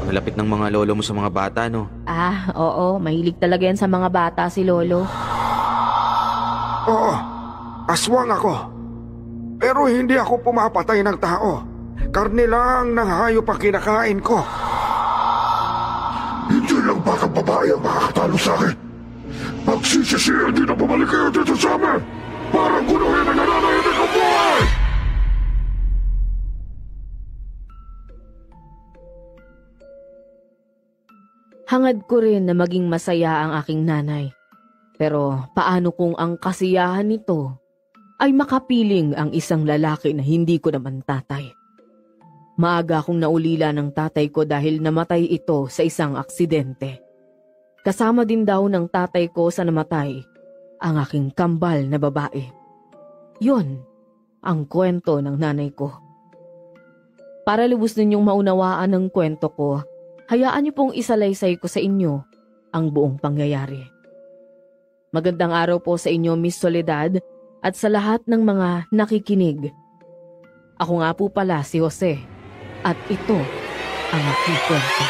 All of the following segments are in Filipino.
Malapit ng mga lolo mo sa mga bata, no? Ah, oo. Mahilig talaga yan sa mga bata si Lolo. Oo, aswang ako. Pero hindi ako pumapatay ng tao. Karne lang ng hayop ang kinakain ko. Hindi lang batang babae ang makakatalo sa akin. Magsisisihan din ang bumalik kayo dito sa amin. Parang kunuhin ang nananahinig ang buhay! Hangad ko rin na maging masaya ang aking nanay. Pero paano kung ang kasiyahan nito ay makapiling ang isang lalaki na hindi ko naman tatay? Maaga akong naulila ng tatay ko dahil namatay ito sa isang aksidente. Kasama din daw ng tatay ko sa namatay ang aking kambal na babae. Yun ang kwento ng nanay ko. Para lubos ninyong maunawaan ang kwento ko, hayaan niyo pong isalaysay ko sa inyo ang buong pangyayari. Magandang araw po sa inyo, Miss Soledad, at sa lahat ng mga nakikinig. Ako nga po pala si Jose, at ito ang aking kwento.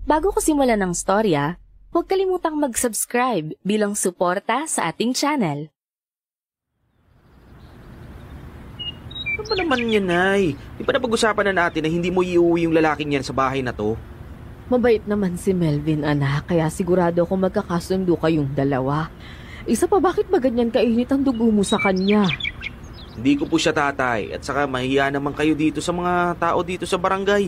Bago ko simulan ng storya, huwag kalimutang mag-subscribe bilang suporta sa ating channel. Ano ba naman yan, Nay? Di ba napag-usapan na natin na hindi mo iuwi yung lalaking yan sa bahay na to? Mabait naman si Melvin, anak, kaya sigurado akong magkakasundo kayong dalawa. Isa pa, bakit ba ganyan kainit ang dugo mo sa kanya? Hindi ko po siya tatay, at saka mahiya naman kayo dito sa mga tao dito sa barangay.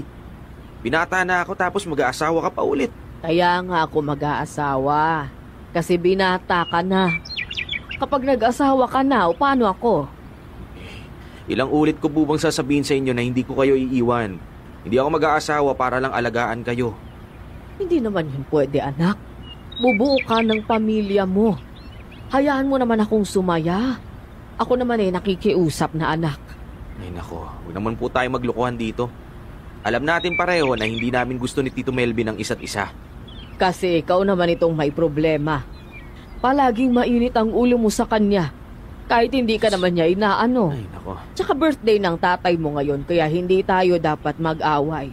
Binata na ako tapos mag-aasawa ka pa ulit. Kaya nga ako mag-aasawa. Kasi binata ka na. Kapag nag-asawa ka na, o paano ako? Ilang ulit ko po bang sasabihin sa inyo na hindi ko kayo iiwan? Hindi ako mag-aasawa para lang alagaan kayo. Hindi naman yun pwede, anak. Bubuo ka ng pamilya mo. Hayaan mo naman akong sumaya. Ako naman nakikiusap na anak. Ay nako, huwag naman po tayo maglukuhan dito. Alam natin pareho na hindi namin gusto ni Tito Melvin ang isa't isa. Kasi ikaw naman itong may problema. Palaging mainit ang ulo mo sa kanya. Kahit hindi ka naman niya inaano. Ay nako. Tsaka birthday ng tatay mo ngayon, kaya hindi tayo dapat mag-away.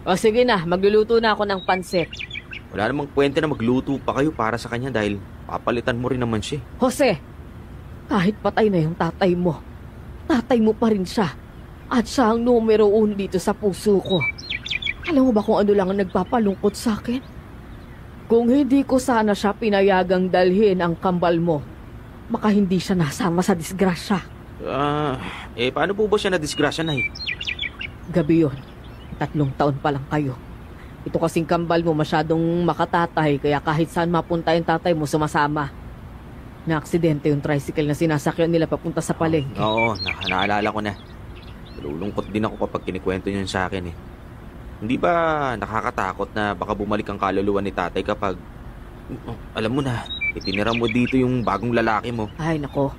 O sige na, magluluto na ako ng pansit. Wala namang kwenta na magluto pa kayo para sa kanya dahil papalitan mo rin naman siya. Jose, kahit patay na yung tatay mo pa rin siya. At siya ang numero 1 dito sa puso ko. Alam mo ba kung ano lang ang nagpapalungkot sa akin? Kung hindi ko sana siya pinayagang dalhin ang kambal mo, baka hindi siya nasama sa disgrasya. Paano po ba siya na-disgrasya, Nay? Gabi yun. 3 taon pa lang kayo. Ito kasing kambal mo masyadong makatatay, kaya kahit saan mapunta yung tatay mo, sumasama. Na-aksidente yung tricycle na sinasakyan nila papunta sa palengke. Oo, naalala ko na. Nalulungkot din ako kapag kinikwento niyo sa akin eh. Hindi ba nakakatakot na baka bumalik ang kaluluwa ni tatay kapag, alam mo na, itinira mo dito yung bagong lalaki mo? Ay nako,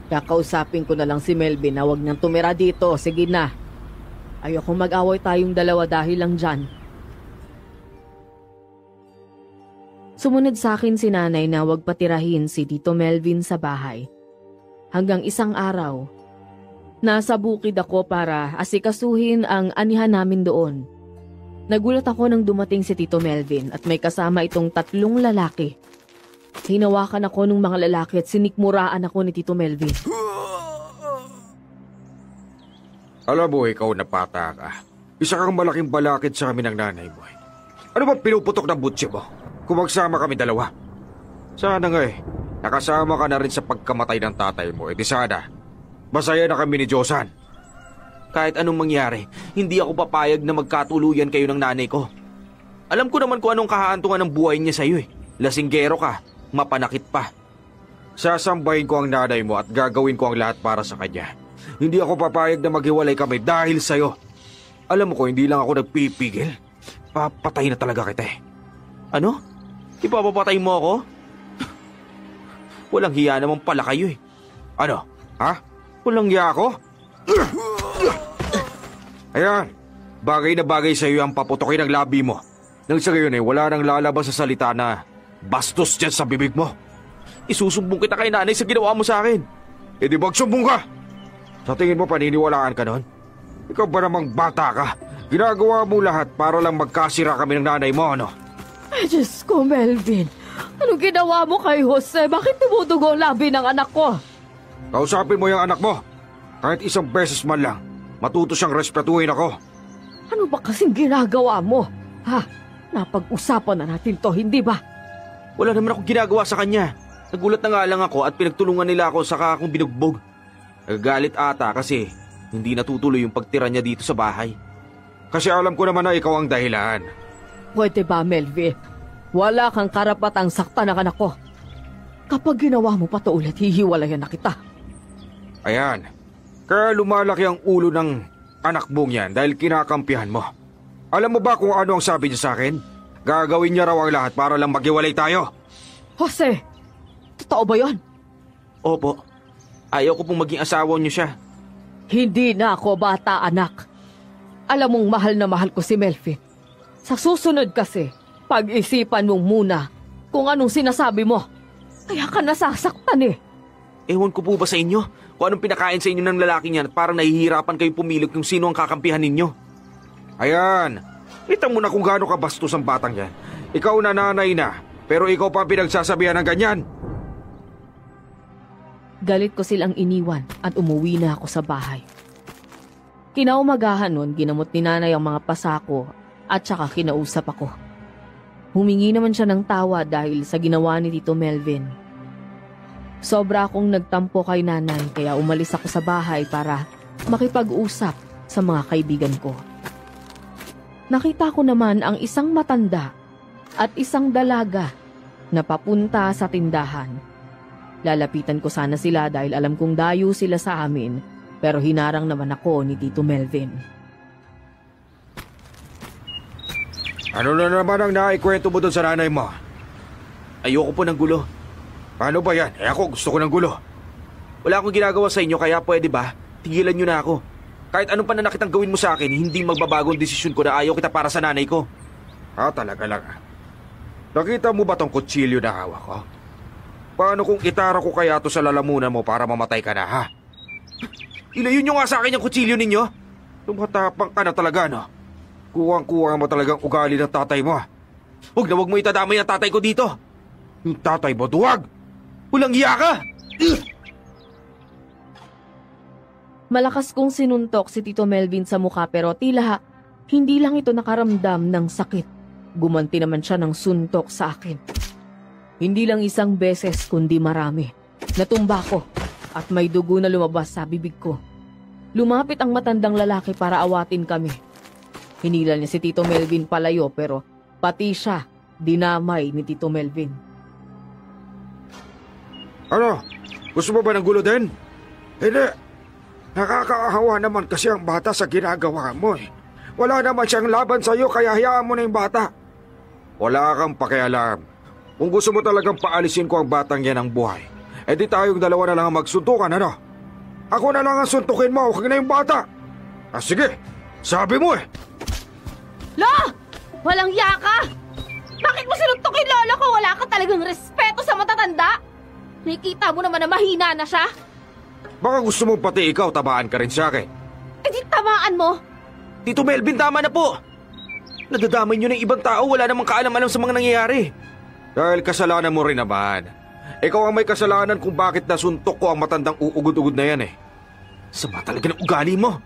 kakausapin ko na lang si Melvin na huwag niyang tumira dito. Sige na. Ayokong mag-away tayong dalawa dahil lang dyan. Sumunod sa akin si nanay na huwag patirahin si Tito Melvin sa bahay. Hanggang isang araw, nasa bukid ako para asikasuhin ang anihan namin doon. Nagulat ako nang dumating si Tito Melvin at may kasama itong 3 lalaki. Hinawakan ako ng mga lalaki at sinikmuraan ako ni Tito Melvin. Alam mo, ikaw na bata ka. Isa kang malaking balakid sa amin ng nanay mo. Ano ba pinuputok ng butsi mo? Kung magsama kami dalawa. Sana nga nakasama ka na rin sa pagkamatay ng tatay mo. Di sana, masaya na kami ni Josan. Kahit anong mangyari, hindi ako papayag na magkatuluyan kayo ng nanay ko. Alam ko naman kung anong kahaantungan ng buhay niya sa'yo Lasinggero ka, mapanakit pa. Sasambahin ko ang nanay mo at gagawin ko ang lahat para sa kanya. Hindi ako papayag na maghiwalay kami dahil sa'yo. Alam mo ko, hindi lang ako nagpipigil. Papatay na talaga kita Ano? Ipapapatay mo ako? Walang hiya naman pala kayo Ano? Ha? Walang hiya ako? Ayan, bagay na bagay sa'yo ang paputokin ng labi mo. Nang sa gayon wala nang lalabas sa salita na bastos dyan sa bibig mo. Isusumbong kita kay nanay sa ginawa mo sa akin. E di magsumbong ka! Sa tingin mo paniniwalaan ka nun? Ikaw ba namang bata ka? Ginagawa mo lahat para lang magkasira kami ng nanay mo, ano? Ay, Diyos ko, Melvin. Anong ginawa mo kay Jose? Bakit tumudugo ang labi ng anak ko? Kausapin mo yung anak mo. Kahit isang beses man lang, matuto siyang respetuhin ako. Ano ba kasing ginagawa mo? Ha? Napag-usapan na natin to, hindi ba? Wala naman akong ginagawa sa kanya. Nagulat na nga lang ako at pinagtulungan nila ako saka akong binugbog. Nagagalit ata kasi hindi natutuloy yung pagtira niya dito sa bahay. Kasi alam ko naman na ikaw ang dahilan. Pwede ba, Melvin? Wala kang karapatang saktan ng anak ko. Kapag ginawa mo pa to ulit, hihiwalayan na kita. Ayan. Kaya lumalaki ang ulo ng anak mong yan dahil kinakampihan mo. Alam mo ba kung ano ang sabi niya sa akin? Gagawin niya raw ang lahat para lang maghiwalay tayo. Jose, totoo ba yon? Opo. Ayaw ko pong maging asawa niyo siya. Hindi na ako bata, anak. Alam mong mahal na mahal ko si Melvin. Sa susunod kasi, pag-isipan mong muna kung anong sinasabi mo. Kaya ka nasasaktan eh. Ewan ko po ba sa inyo kung anong pinakain sa inyo ng lalaki niyan at parang nahihirapan kayo pumili kung sino ang kakampihan ninyo. Ayan. Kita mo na kung gaano kabastos ang batang yan. Ikaw na nanay na, pero ikaw pa pinagsasabihan ng ganyan. Galit ko silang iniwan at umuwi na ako sa bahay. Kinaumagahan nun, ginamot ni nanay ang mga pasako at saka kinausap ako. Humingi naman siya ng tawa dahil sa ginawa ni Tito Melvin. Sobra akong nagtampo kay nanay kaya umalis ako sa bahay para makipag-usap sa mga kaibigan ko. Nakita ko naman ang isang matanda at isang dalaga na papunta sa tindahan. Lalapitan ko sana sila dahil alam kong dayo sila sa amin. Pero hinarang naman ako ni Tito Melvin. Ano na naman ang naikwento mo doon sa nanay mo? Ayoko po ng gulo. Paano ba yan? Ako gusto ko ng gulo. Wala akong ginagawa sa inyo kaya pwede ba? Tigilan niyo na ako. Kahit anong pananakit ang gawin mo sa akin, hindi magbabago ang desisyon ko na ayaw kita para sa nanay ko. Talaga lang. Nakita mo ba tong kutsilyo na hawak ko? Paano kung itara ko kaya to sa lalamunan mo para mamatay ka na, ha? Ilayo niyo nga sa akin yung kutsilyo ninyo. Tumatapang ka na talaga, no? Kuwang-kuwang mo talagang ugali ng tatay mo. Huwag mo itadamay ang tatay ko dito. Yung tatay mo, duwag! Walang hiya ka! Malakas kong sinuntok si Tito Melvin sa mukha pero tila hindi lang ito nakaramdam ng sakit. Gumanti naman siya ng suntok sa akin. Hindi lang isang beses kundi marami. Natumba ko at may dugo na lumabas sa bibig ko. Lumapit ang matandang lalaki para awatin kami. Hinila niya si Tito Melvin palayo pero pati siya dinamay ni Tito Melvin. Ano? Gusto mo ba ng gulo din? Hindi. Nakakaahawa naman kasi ang bata sa ginagawa mo eh. Wala naman siyang laban sa'yo kaya hayaan mo na yung bata. Wala kang pakialam. Kung gusto mo talagang paalisin ko ang batang yan ng buhay, di tayong dalawa na lang ang magsuntukan, ano? Ako na lang ang suntukin mo, huwag na yung bata. Sige, sabi mo eh. La! Walang yaka! Bakit mo sinuntokin lolo ko? Wala ka talagang respeto sa matatanda? Nakikita mo naman na mahina na siya? Baka gusto mong pati ikaw tabaan ka rin sa akin. Di tamaan mo! Tito Melvin, tama na po. Nadadamay niyo ng ibang tao, wala namang kaalam-alam sa mga nangyayari. Dahil kasalanan mo rin naman. Ikaw ang may kasalanan kung bakit nasuntok ko ang matandang uugod-ugod na yan eh. Sama talaga ng ugali mo.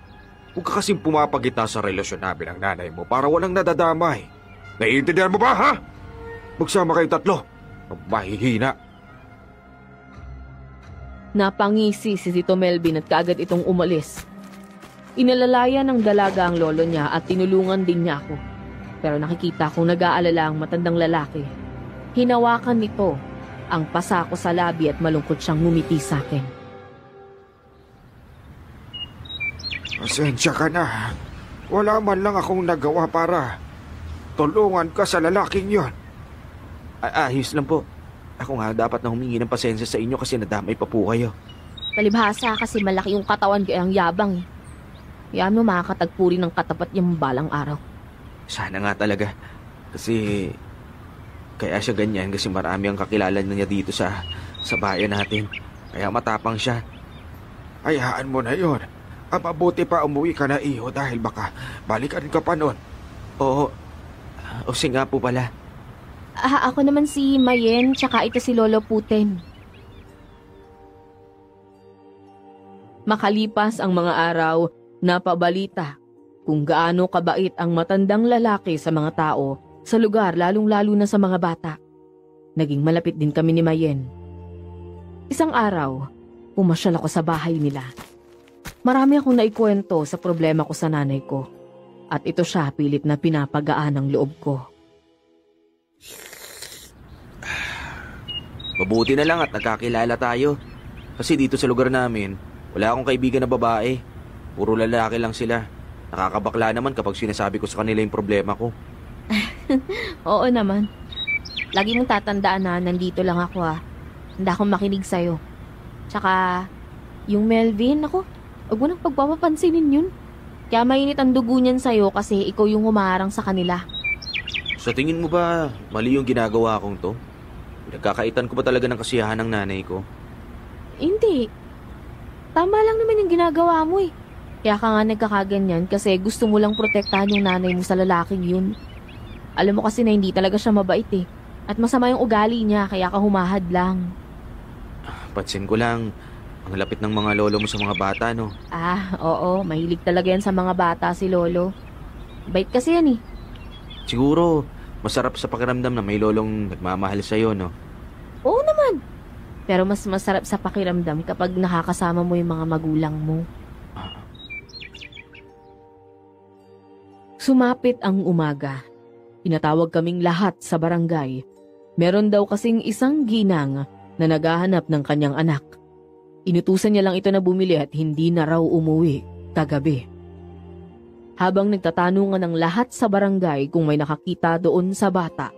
Huwag ka kasing pumapagita sa relasyon namin ng nanay mo para walang nadadamay. Naiintindihan mo ba, ha? Magsama kayong tatlo. Mahihina. Napangisi si Tito Melvin at kaagad itong umalis. Inalalaya ng dalaga ang lolo niya at tinulungan din niya ako. Pero nakikita kong nag-aalala ang matandang lalaki. Hinawakan nito ang pasako sa labi at malungkot siyang ngumiti sa akin. Pasensya ka na. Wala man lang akong nagawa para tulungan ka sa lalaking yon. Ayos lang po. Ako nga dapat na humingi ng pasensya sa inyo kasi nadamay pa po kayo. Palibhasa kasi malaki yung katawan kaya ang yabang. Yan mo makakatagpo rin ng katapat niyang balang araw. Sana nga talaga. Kasi kaya siya ganyan kasi marami ang kakilala niya dito sa bayan natin. Kaya matapang siya. Hayaan mo na yon. Mabuti pa umuwi ka na, iho, dahil baka balikan ka pa noon. Oo. O nga po pala. Ako naman si Mayen, tsaka ito si Lolo Puten. Makalipas ang mga araw, napabalita kung gaano kabait ang matandang lalaki sa mga tao sa lugar, lalong-lalo na sa mga bata. Naging malapit din kami ni Mayen. Isang araw, pumasyal ako sa bahay nila. Marami akong naikwento sa problema ko sa nanay ko. At ito siya pilit na pinapagaan ang loob ko. Mabuti na lang at nagkakilala tayo. Kasi dito sa lugar namin, wala akong kaibigan na babae. Puro lalaki lang sila. Nakakabakla naman kapag sinasabi ko sa kanila yung problema ko. Oo naman. Lagi mong tatandaan na nandito lang ako Handa akong makinig sa'yo. Tsaka, yung Melvin, ako, huwag mo nang pagpapapansinin yun. Kaya mainit ang dugo niyan sa'yo kasi ikaw yung humaharang sa kanila. Sa tingin mo ba, mali yung ginagawa kong to? Nagkakaitan ko ba talaga ng kasiyahan ng nanay ko? Hindi. Tama lang naman yung ginagawa mo Kaya ka nga nagkakaganyan kasi gusto mo lang protektahan yung nanay mo sa lalaking yun. Alam mo kasi na hindi talaga siya mabait At masama yung ugali niya kaya ka humahad lang. Pansin ko lang, ang lapit ng mga lolo mo sa mga bata, no? Oo. Mahilig talaga yan sa mga bata si Lolo. Bait kasi yan Siguro, masarap sa pakiramdam na may lolong nagmamahal sa'yo, no? Oo naman. Pero mas masarap sa pakiramdam kapag nakakasama mo yung mga magulang mo. Sumapit ang umaga. Pinatawag kaming lahat sa barangay. Meron daw kasing isang ginang na naghahanap ng kanyang anak. Inutusan niya lang ito na bumili at hindi na raw umuwi kagabi. Habang nagtatanungan ng lahat sa barangay kung may nakakita doon sa bata,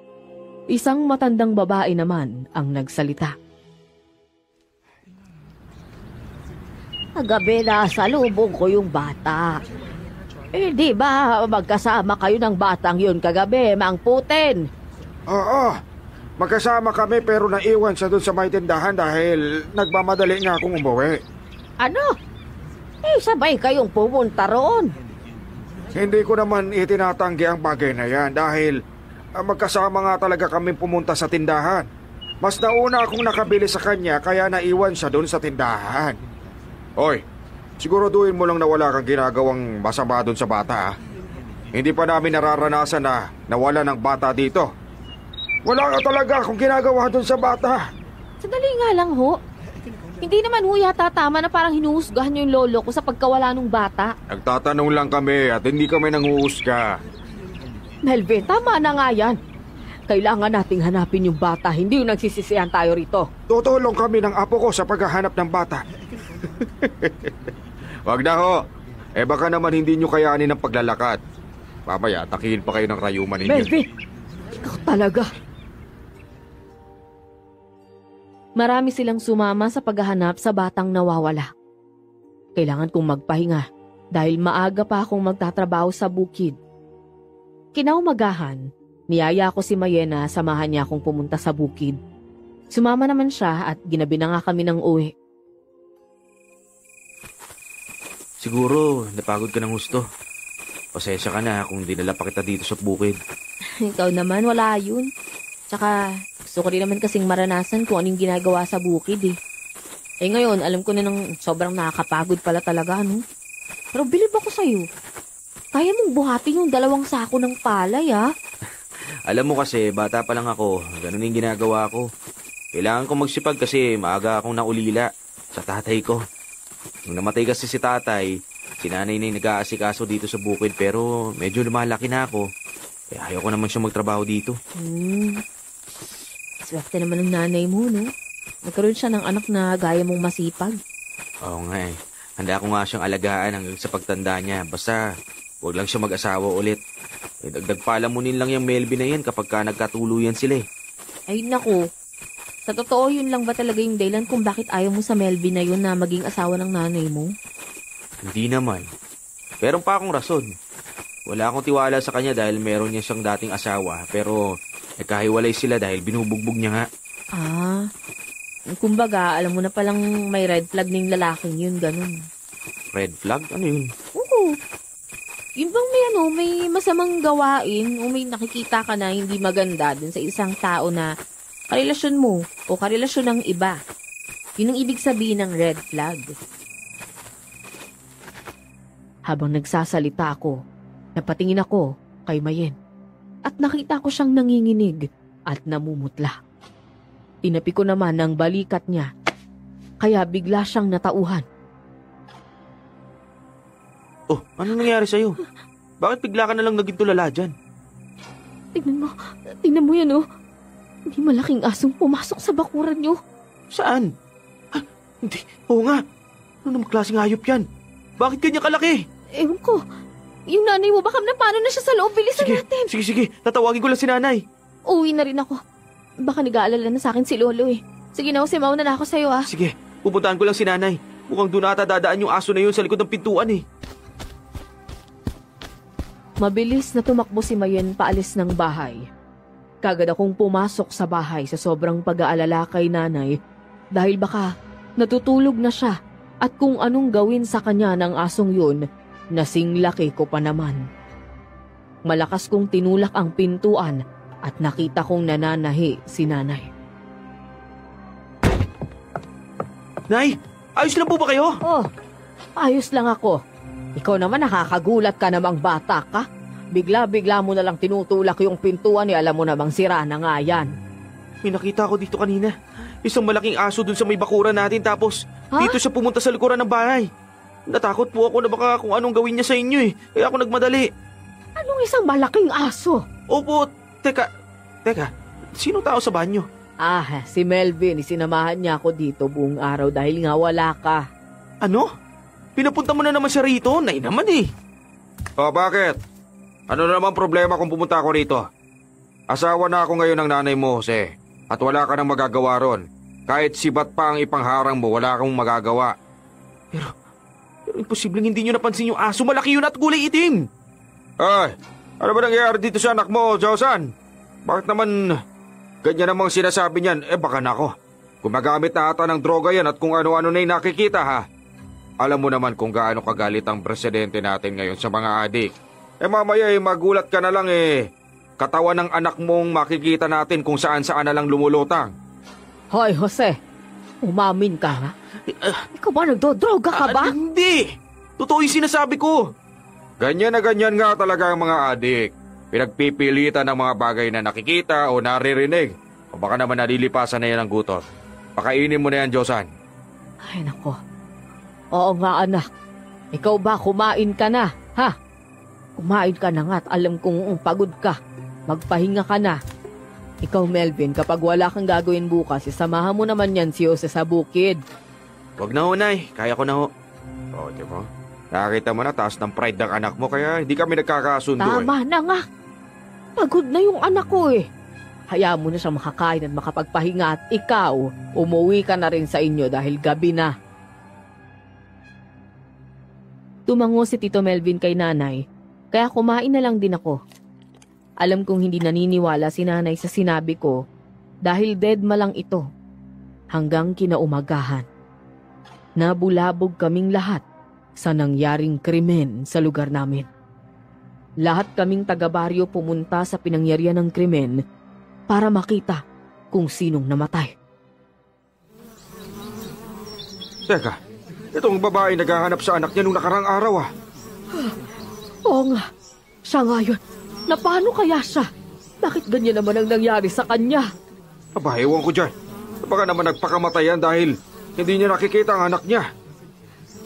isang matandang babae naman ang nagsalita. Kagabi na salubong ko yung bata. Di ba magkasama kayo ng batang yun kagabi, Mang Puten? Oo, magkasama kami pero naiwan siya doon sa may tindahan dahil nagmamadali nga akong umuwi. Ano? Sabay kayong pumunta roon. Hindi ko naman itinatanggi ang bagay na yan dahil magkasama nga talaga kami pumunta sa tindahan. Mas nauna akong nakabili sa kanya kaya naiwan siya doon sa tindahan. Hoy, siguraduhin mo lang na wala kang ginagawang masama doon sa bata. Hindi pa namin nararanasan na nawala ng bata dito. Wala ka talaga akong ginagawa doon sa bata. Sandali nga lang Hindi naman yata tama na parang hinuhusgahan niyo yung lolo ko sa pagkawala ng bata. Nagtatanong lang kami at hindi kami nanguhusga. Melvin, tama na nga yan. Kailangan nating hanapin yung bata, hindi yung nagsisisihan tayo rito. Tutulong kami ng apo ko sa paghahanap ng bata. Wag na ho. Baka naman hindi nyo kayanin ang paglalakad. Mamaya, takihin pa kayo ng rayuman ninyo. Melvin, ikaw talaga. Marami silang sumama sa paghahanap sa batang nawawala. Kailangan kong magpahinga dahil maaga pa akong magtatrabaho sa bukid. Kinaumagahan, niyaya ko si Mayena samahan niya akong pumunta sa bukid. Sumama naman siya at ginabi na nga kami ng uwi. Siguro, napagod ka ng gusto. Pasensya ka na kung dinala pa kita dito sa bukid. Ikaw naman, wala yun. Tsaka, gusto ko rin naman kasing maranasan kung anong ginagawa sa bukid ngayon, alam ko na nang sobrang nakakapagod pala talaga, no? Pero bilib ako sa'yo. Kaya mong buhatin yung 2 sako ng palay, Alam mo kasi, bata pa lang ako. Ganun yung ginagawa ko. Kailangan kong magsipag kasi maaga akong naulila sa tatay ko. Nung namatay kasi si tatay, si nanay na yung nag-aasikaso dito sa bukid pero medyo lumalaki na ako. Ayaw ko naman siya magtrabaho dito. Swerte naman ng nanay mo, no? Nagkaroon siya ng anak na gaya mong masipag. Oo nga Handa ko nga siyang alagaan hanggang sa pagtanda niya. Basta, huwag lang siya mag-asawa ulit. Dagdag palamunin lang yung Melvin na yan kapag ka nagkatuluyan sila Ay, naku. Sa totoo, yun lang ba talaga yung dahilan kung bakit ayaw mo sa Melvin na yun na maging asawa ng nanay mo? Hindi naman. Meron pa akong rason. Wala akong tiwala sa kanya dahil meron niya siyang dating asawa pero nagkahiwalay sila dahil binubugbog niya nga. Kumbaga, alam mo na palang may red flag ng lalaking yun, ganun. Red flag? Ano yun? Oo. Yun bang may masamang gawain o may nakikita ka na hindi maganda dun sa isang tao na karelasyon mo o karelasyon ng iba? Yun ang ibig sabihin ng red flag. Habang nagsasalita ako, napatingin ako kay Mayen at nakita ko siyang nanginginig at namumutla. Tinapi ko naman ang balikat niya, kaya bigla siyang natauhan. Oh, ano nangyari sa'yo? Bakit bigla ka na lang naging tulala dyan? Tingnan mo yan oh. May malaking asong pumasok sa bakuran niyo. Saan? Ah, hindi, oo nga. Ano namang klaseng hayop yan? Bakit ganyan kalaki? Ewan ko, yung nanay mo baka napano na siya sa loob. Bilisan natin. Sige, tatawagin ko lang si nanay. Uwi na rin ako. Baka nag-aalala na sa akin si Lolo eh. Sige na, Jose, mauna na ako sa'yo ah. Sige, pupuntahan ko lang si nanay. Mukhang doon ata dadaan yung aso na yun sa likod ng pintuan eh. Mabilis na tumakbo si Mayen paalis ng bahay. Kagad akong pumasok sa bahay sa sobrang pag-aalala kay nanay dahil baka natutulog na siya at kung anong gawin sa kanya ng asong yun, nasing laki ko pa naman. Malakas kong tinulak ang pintuan at nakita kong nananahi si nanay. Nay, ayos lang po ba kayo? Oh, ayos lang ako. Ikaw naman nakakagulat ka namang bata ka. Bigla-bigla mo na lang tinutulak yung pintuan alam mo namang sira na nga yan. May nakita ko dito kanina. Isang malaking aso dun sa may bakuran natin tapos dito siya pumunta sa likuran ng bahay. Natakot po ako na baka kung anong gawin niya sa inyo eh. Kaya ako nagmadali. Anong isang malaking aso? Opo, teka. Sino tao sa banyo? Si Melvin. Isinamahan niya ako dito buong araw dahil nga wala ka. Ano? Pinapunta mo na naman siya rito? Nay naman eh. O bakit? Ano na naman problema kung pumunta ako rito? Asawa na ako ngayon ng nanay mo, Jose. At wala ka nang magagawa ron. Kahit sibat pa ang ipangharang mo, wala kang magagawa. Pero imposibleng hindi nyo napansin yung aso. Malaki yun at kulay itim. Ay, ano ba nangyayari dito sa anak mo, Josan? Bakit naman ganyan namang sinasabi niyan? Baka nako. Gumagamit na ata ng droga yan at kung ano-ano na yung nakikita ha. Alam mo naman kung gaano kagalit ang presidente natin ngayon sa mga adik. Mamaya magulat ka na lang katawan ng anak mong makikita natin kung saan-saan na lang lumulutang. Hoy, Jose. Umamin ka ha? Ikaw ba nagdodroga ka ba? Hindi. Totoo yung sinasabi ko. Ganyan na ganyan nga talaga ang mga adik. Pinagpipilitan ng mga bagay na nakikita o naririnig. O baka naman nalilipasan na yan ang gutom. Pakainin mo na yan, Josan. Ay, nako. Oo nga, anak. Ikaw ba kumain ka na, ha? Kumain ka na nga at alam kong pagod ka. Magpahinga ka na. Ikaw, Melvin, kapag wala kang gagawin bukas, isamahan mo naman yan si Jose sa bukid. Wag na ho, Nay. Kaya ko na ho. O, di ba? Nakita mo na, taas ng pride ng anak mo, kaya hindi kami nagkakasundo. Tama na nga. Pagod na yung anak ko eh. Hayaan mo na siya makakain at makapagpahinga at ikaw, umuwi ka na rin sa inyo dahil gabi na. Tumango si Tito Melvin kay nanay, kaya kumain na lang din ako. Alam kong hindi naniniwala si nanay sa sinabi ko dahil deadma lang ito. Hanggang kinaumagahan. Nabulabog kaming lahat sa nangyaring krimen sa lugar namin. Lahat kaming taga-baryo pumunta sa pinangyarihan ng krimen para makita kung sinong namatay. Teka, itong babae naghahanap sa anak niya nung nakarang araw Oo nga, siya nga yun. Na paano kaya siya? Bakit ganyan naman ang nangyari sa kanya? Aba, ewan ko dyan. Baka naman nagpakamatayan dahil hindi niya nakikita ang anak niya.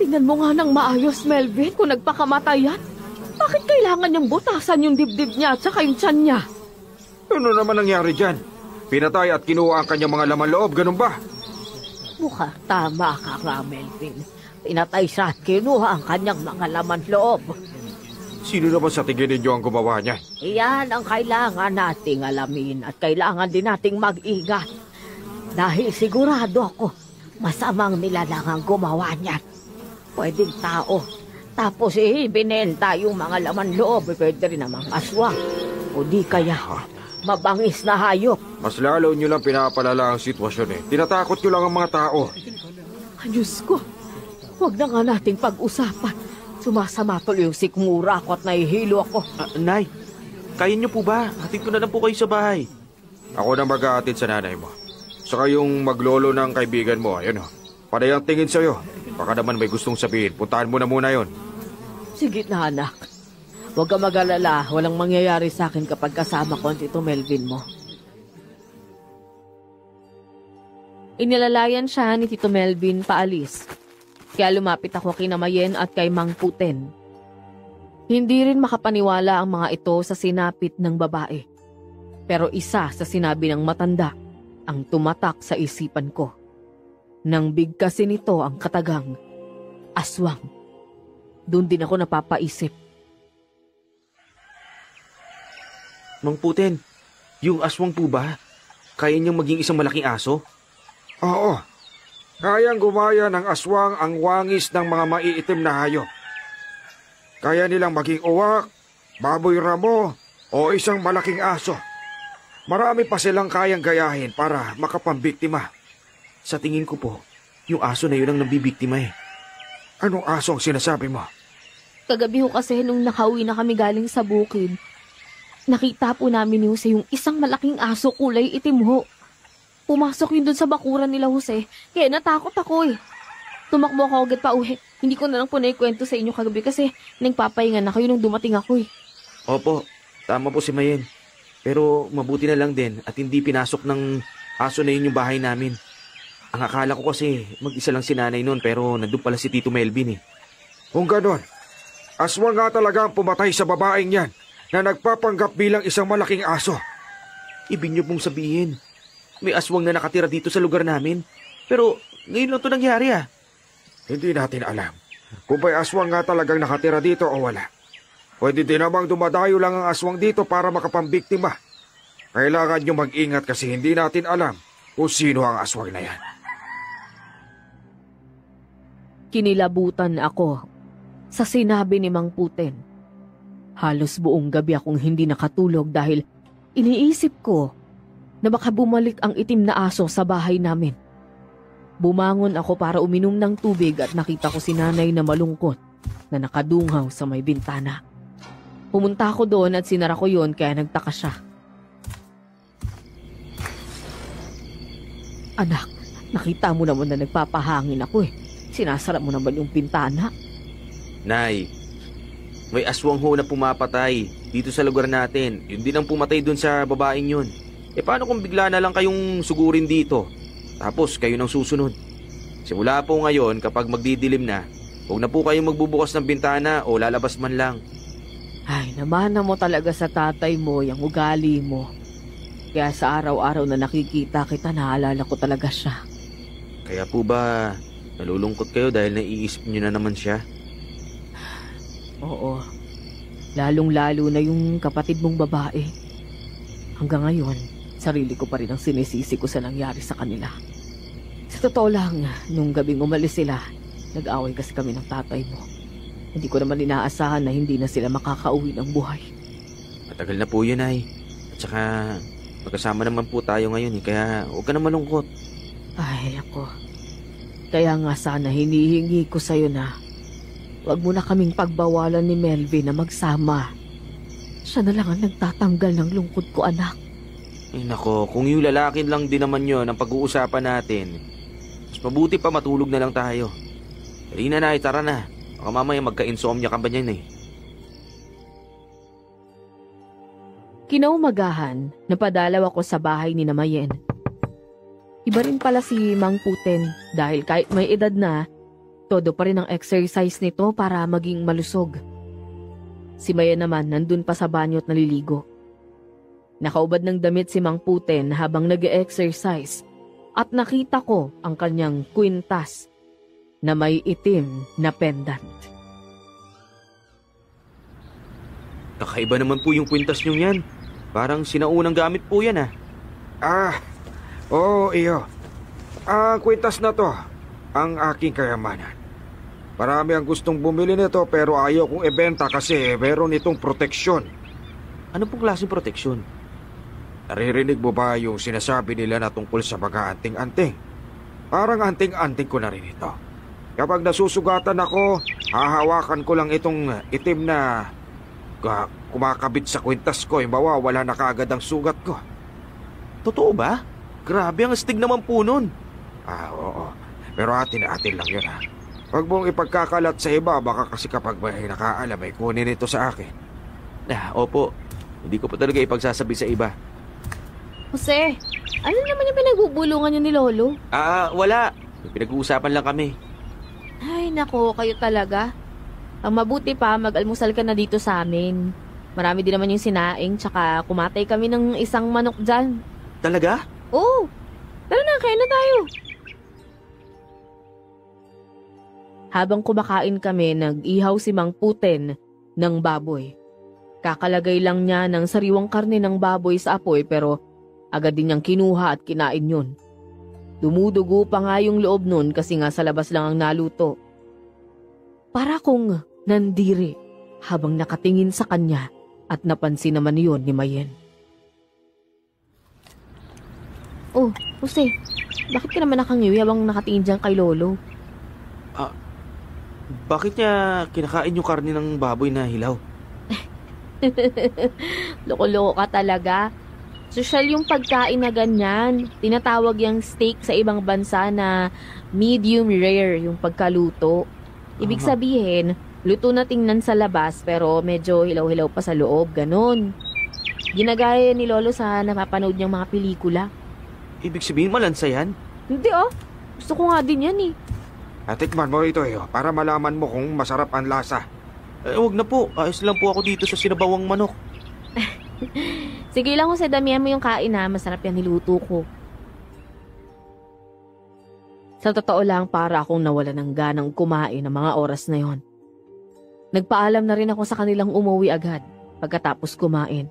Tingnan mo nga ng maayos, Melvin, kung nagpakamatayan. Bakit kailangan niyang butasan yung dibdib niya at saka yung tiyan niya? Ano naman nangyari dyan? Pinatay at kinuha ang kanyang mga laman loob, ganun ba? Mukhang tama ka nga, Melvin. Pinatay siya at kinuha ang kanyang mga laman loob. Sino naman sa tingin ninyo ang gumawa niya? Iyan ang kailangan nating alamin at kailangan din nating mag-ingat. Dahil sigurado ako, masamang nilalang ang gumawa niyan. Pwedeng tao. Tapos binenta yung mga laman loob. Pwede rin namang aswang. O di kaya, mabangis na hayop. Mas lalo nyo lang pinapalala ang sitwasyon Tinatakot nyo lang ang mga tao. Diyos ko, Huwag na nga nating pag-usapan. Sumasama tuloy yung sikmura ko at nahihilo ako. Nay, kaya niyo po ba? Hatid ko na lang po kayo sa bahay. Ako na mag-aatid sa nanay mo. Saka yung maglolo ng kaibigan mo, ayun o. Panay ang tingin sa'yo. Baka naman may gustong sabihin. Puntahan mo na muna yon. Sige na, anak. Huwag ka mag-alala. Walang mangyayari sa akin kapag kasama ko ang Tito Melvin mo. Inilalayan siya ni Tito Melvin paalis. Kaya lumapit ako kay Mayen at kay Mang Puten. Hindi rin makapaniwala ang mga ito sa sinapit ng babae. Pero isa sa sinabi ng matanda ang tumatak sa isipan ko. Nang bigkasin nito ang katagang aswang. Doon din ako napapaisip. Mang Puten, yung aswang po ba? Kaya niyang maging isang malaking aso? Oo. Kayang gumaya ng aswang ang wangis ng mga maiitim na hayop. Kaya nilang maging uwak, baboy ramo, o isang malaking aso. Marami pa silang kayang gayahin para makapambiktima. Sa tingin ko po, yung aso na yun ang nabibiktima eh. Anong aso ang sinasabi mo? Kagabi ho kasi nung nakauwi na kami galing sa bukid, nakita po namin ni Jose yung isang malaking aso kulay itim ho. Pumasok yun dun sa bakuran nila Jose, kaya natakot ako eh. Tumakbo ako agad pa uwi. Hindi ko na lang po naikwento sa inyo kagabi kasi nagpapahinga na kayo nung dumating ako eh. Opo, tama po si Mayen. Pero mabuti na lang din at hindi pinasok ng aso na yun yung bahay namin. Ang akala ko kasi mag-isa lang si nanay noon pero nandun pala si Tito Melvin eh. Kung ganon, aswang nga talaga ang pumatay sa babaeng yan na nagpapanggap bilang isang malaking aso. Ibig niyo pong sabihin, may aswang na nakatira dito sa lugar namin. Pero ngayon lang ito nangyari ah. Hindi natin alam kung may aswang nga talagang nakatira dito o wala. Pwede din namang dumadayo lang ang aswang dito para makapambiktima. Kailangan nyo mag-ingat kasi hindi natin alam kung sino ang aswang na yan. Kinilabutan ako sa sinabi ni Mang Puten. Halos buong gabi akong hindi nakatulog dahil iniisip ko na baka bumalik ang itim na aso sa bahay namin. Bumangon ako para uminom ng tubig at nakita ko si nanay na malungkot na nakadunghaw sa may bintana. Pumunta ako doon at sinara ko yon kaya nagtaka siya. Anak, nakita mo naman na nagpapahangin ako eh. Sinasara mo naman yung bintana. Nay, may aswang ho na pumapatay dito sa lugar natin. Yun din ang pumatay dun sa babaeng yun. E paano kung bigla na lang kayong sugurin dito? Tapos kayo nang susunod. Simula po ngayon kapag magdidilim na, huwag na po kayong magbubukas ng bintana o lalabas man lang. Ay, namana mo talaga sa tatay mo, yung ugali mo. Kaya sa araw-araw na nakikita kita, naalala ko talaga siya. Kaya po ba nalulungkot kayo dahil naiisip niyo na naman siya? Oo. Lalong-lalo na yung kapatid mong babae. Hanggang ngayon, sarili ko pa rin ang sinisisi ko sa nangyari sa kanila. Sa totoo lang, nung gabing umalis sila, nag-away kasi kami ng tatay mo. Hindi ko naman inaasahan na hindi na sila makakauwi ng buhay. Matagal na po yun ay. At saka magkasama naman po tayo ngayon eh, kaya huwag ka na malungkot. Ay, ako. Kaya nga sana hinihingi ko sa'yo na huwag mo na kaming pagbawalan ni Melvin na magsama. Siya na lang ang nagtatanggal ng lungkot ko, anak. Ay nako, kung yung lalakin lang din naman yun ang pag-uusapan natin, mas mabuti pa matulog na lang tayo. Dali na na, tara na. Baka mamaya magka-insomnia ka ba niyan eh. Kinaumagahan, napadalaw ako sa bahay ni Mayen. Iba rin pala si Mang Puten dahil kahit may edad na, todo pa rin ang exercise nito para maging malusog. Si Mayen naman nandun pa sa banyo at naliligo. Nakaubad ng damit si Mang Puten habang nag-exercise at nakita ko ang kanyang kwintas na may itim na pendant. Kakaiba naman po yung kwintas nyo yan. Parang sinaunang gamit po yan ah. Oo, iyo. Ang kwintas na to, ang aking kayamanan. Marami ang gustong bumili nito pero ayaw kong ibenta kasi meron itong proteksyon. Ano pong klaseng proteksyon? Naririnig mo ba yung sinasabi nila na tungkol sa mga anting-anting? Parang anting-anting ko na rin ito. Kapag nasusugatan ako, hahawakan ko lang itong itim na kumakabit sa kwintas ko. Mawawala na kaagad ang sugat ko. Totoo ba? Grabe, ang astig naman po nun. Oo. Pero atin lang yun, ha. Huwag mong ipagkakalat sa iba, baka kasi kapag may nakaalam ay kunin ito sa akin. Opo. Hindi ko po talaga ipagsasabi sa iba. Jose, ano naman yung pinagbubulungan niyo ni Lolo? Wala. May pinag-uusapan lang kami. Ay, nako, kayo talaga. Ang mabuti pa, mag-almusal ka na dito sa amin. Marami din naman yung sinaing, tsaka kumatay kami ng isang manok dyan. Talaga? Oo. Tara na, kain na tayo. Habang kumakain kami, nag-ihaw si Mang Puten ng baboy. Kakalagay lang niya ng sariwang karne ng baboy sa apoy pero agad din niyang kinuha at kinain yun. Dumudugo pa nga yung loob nun kasi nga sa labas lang ang naluto. Para kong nandiri habang nakatingin sa kanya at napansin naman yun ni Mayen. Oh, Jose, bakit ka naman nakangiwi habang nakatingin dyan kay Lolo? Bakit niya kinakain yung karne ng baboy na hilaw? Loko-loko ka talaga. Sosyal yung pagkain na ganyan. Tinatawag yung steak sa ibang bansa na medium rare yung pagkaluto. Ibig sabihin, luto na tingnan sa labas pero medyo hilaw-hilaw pa sa loob, ganun. Ginagaya ni Lolo sa napapanood niyang mga pelikula. Ibig sabihin malansa yan? Hindi gusto ko nga din yan eh. Tikman mo ito para malaman mo kung masarap ang lasa. Wag na po. Ayos lang po ako dito sa sinabawang manok. Sige lang Jose, damihan mo yung kain ha. Masarap yan niluto ko. Sa totoo lang, para akong nawala ng ganang kumain ng mga oras na yon. Nagpaalam na rin ako sa kanilang umuwi agad pagkatapos kumain.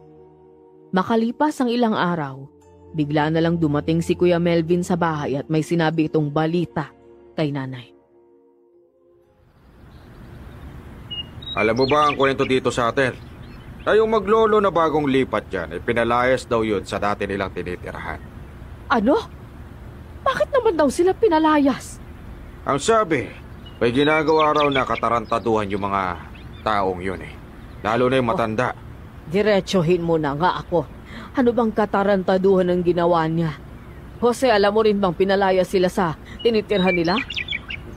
Makalipas ang ilang araw, bigla na lang dumating si Kuya Melvin sa bahay at may sinabi itong balita kay nanay. Alam mo ba ang kwento dito sa atin? Yung maglolo na bagong lipat dyan, pinalayas daw yun sa dati nilang tinitirahan. Ano? Bakit naman daw sila pinalayas? Ang sabi, may ginagawa raw na katarantaduhan yung mga taong yun Lalo na yung matanda. Diretsuhin mo na nga ako. Ano bang katarantaduhan ang ginawa niya? Jose, alam mo rin bang pinalayas sila sa tinitirhan nila?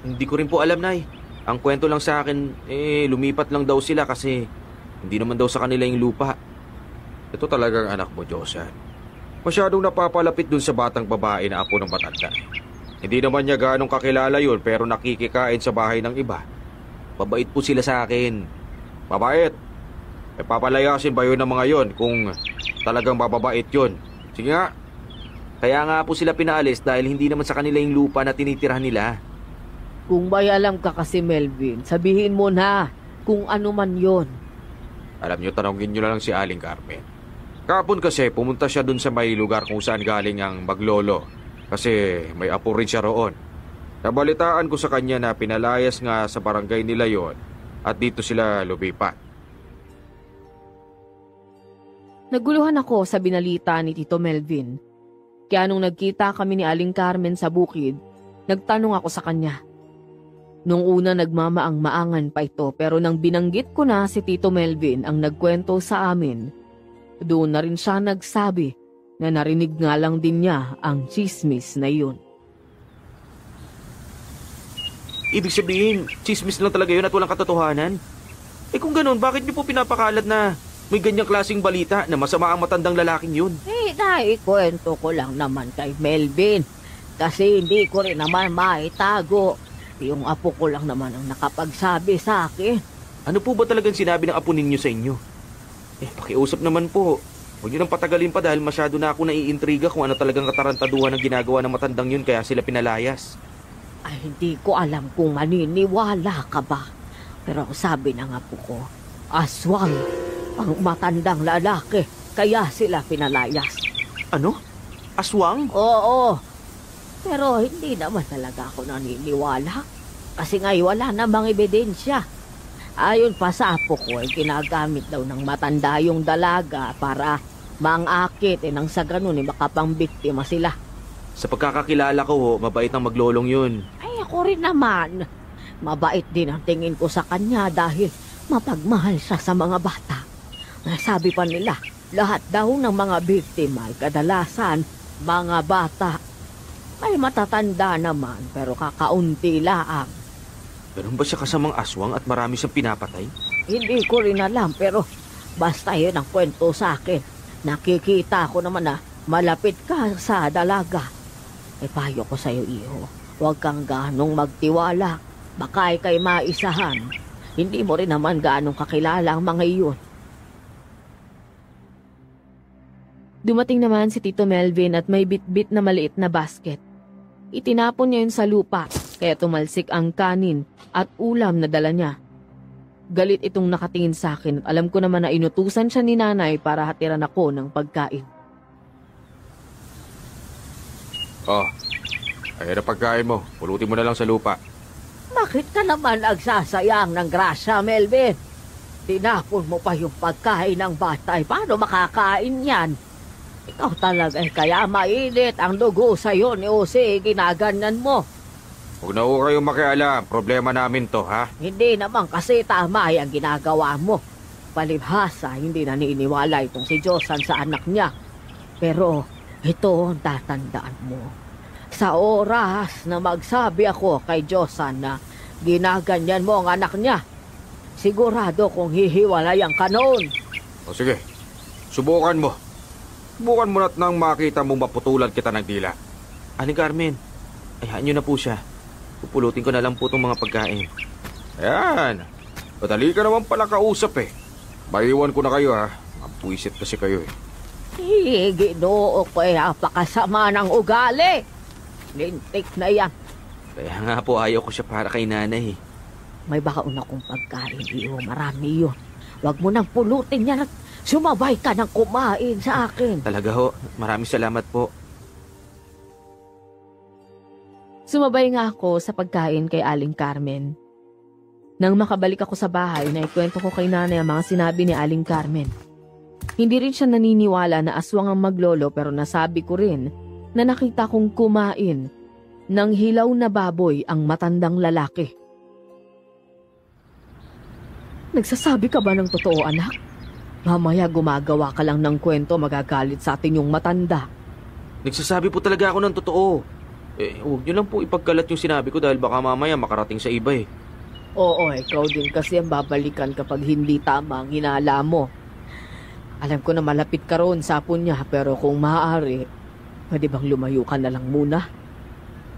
Hindi ko rin po alam, Nay. Ang kwento lang sa akin, lumipat lang daw sila kasi hindi naman daw sa kanila yung lupa. Ito talagang anak mo, Josan. Masyadong napapalapit dun sa batang babae na apo ng matanda. Hindi naman niya ganong kakilala yun pero nakikikain sa bahay ng iba. Mabait po sila sa akin. Mabait? Papalayasin ba yun ng mga yun kung talagang mababait yun? Sige nga. Kaya nga po sila pinaalis dahil hindi naman sa kanila yung lupa na tinitirhan nila. Kung may alam ka kasi, Melvin, sabihin mo na kung ano man yon. Alam nyo, tanongin nyo na lang si Aling Carmen. Kapon kasi pumunta siya dun sa may lugar kung saan galing ang maglolo kasi may apo rin siya roon. Nabalitaan ko sa kanya na pinalayas nga sa barangay nila yon at dito sila lumipat. Naguluhan ako sa binalita ni Tito Melvin. Kaya nung nagkita kami ni Aling Carmen sa bukid, nagtanong ako sa kanya. Nung una nagmamaang-maangan pa ito pero nang binanggit ko na si Tito Melvin ang nagkwento sa amin, doon na rin siya nagsabi na narinig nga lang din niya ang chismis na yun. Ibig sabihin, chismis lang talaga yun at walang katotohanan? Kung ganun, bakit niyo po pinapakalat na may ganyang klaseng balita na masama ang matandang lalaking yun? Naikwento ko lang naman kay Melvin kasi hindi ko rin naman maitago. Yung apo ko lang naman ang nakapagsabi sa akin. Ano po ba talagang sinabi ng apo ninyo sa inyo? Pakiusap naman po. Huwag niyo nang patagalin pa dahil masyado na ako naiintriga kung ano talagang katarantaduhan ang ginagawa ng matandang yun kaya sila pinalayas. Ay, hindi ko alam kung maniniwala ka ba. Pero sabi ng apo ko, aswang ang matandang lalaki kaya sila pinalayas. Ano? Aswang? Oo. Pero hindi naman talaga ako naniniwala. Kasi ngayon wala namang ebidensya. Ayon pa sa apo ko ay ginagamit daw ng matanda yung dalaga para mangakit nang sa ganun makapambiktima sila. Sa pagkakakilala ko, mabait ang maglolong yun. Ay ako rin naman. Mabait din ang tingin ko sa kanya dahil mapagmahal siya sa mga bata. Sabi pa nila, lahat daw ng mga biktima ay kadalasan mga bata. May matatanda naman pero kakaunti laang. Ganun ba siya kasamang aswang at marami siyang pinapatay? Hindi ko rin alam pero basta yun ang kwento sa akin. Nakikita ko naman na malapit ka sa dalaga. Payo ko sa'yo, iho. Huwag kang ganong magtiwala. Baka kay maisahan. Hindi mo rin naman ganong kakilala ang mga iyon. Dumating naman si Tito Melvin at may bitbit na maliit na basket. Itinapon niya yun sa lupa, kaya tumalsik ang kanin at ulam na dala niya. Galit itong nakatingin sa akin at alam ko naman na inutusan siya ni nanay para hatiran ako ng pagkain. Oh, ayan na pagkain mo. Pulutin mo na lang sa lupa. Bakit ka naman nagsasayang ng grasya, Melvin? Tinapon mo pa yung pagkain ng bata. Paano makakain yan? Ikaw talaga kaya mainit ang dugo sa'yo ni Jose. Ginaganyan mo. Huwag na ho kayong makialam. Problema namin to, ha? Hindi naman kasi tama ang ginagawa mo. Palibhasa, hindi naniniwala itong si Josan sa anak niya. Pero ito ang tatandaan mo. Sa oras na magsabi ako kay Josan na ginaganyan mo ang anak niya, sigurado kung hihiwalayan ka noon. O sige, subukan mo. Subukan mo na't nang makita mo maputulan kita ng dila. Aling Carmen, hayaan niyo na po siya. Pupulutin ko na lang po itong mga pagkain. Ayan, madali ka naman pala kausap eh. Maiwan ko na kayo ha. Mapuisit kasi kayo eh. Ginoo ko apakasama ng ugali. Lintik na yan. Kaya nga po ayaw ko siya para kay nanay. May bakaon akong pagkain, iyo. Marami yun. Huwag mo nang pulutin yan at sumabay ka ng kumain sa akin. Talaga ho, maraming salamat po. Sumabay nga ako sa pagkain kay Aling Carmen. Nang makabalik ako sa bahay, naikwento ko kay nanay ang mga sinabi ni Aling Carmen. Hindi rin siya naniniwala na aswang ang maglolo pero nasabi ko rin na nakita kong kumain ng hilaw na baboy ang matandang lalaki. Nagsasabi ka ba ng totoo, anak? Mamaya gumagawa ka lang ng kwento, magagalit sa atin yung matanda. Nagsasabi po talaga ako ng totoo. Huwag niyo lang po ipagkalat yung sinabi ko dahil baka mamaya makarating sa iba eh. Oo, ikaw din kasi ang babalikan kapag hindi tama ang hinala mo. Alam ko na malapit ka roon sa apo niya pero kung maaari, pwede bang lumayo ka na lang muna?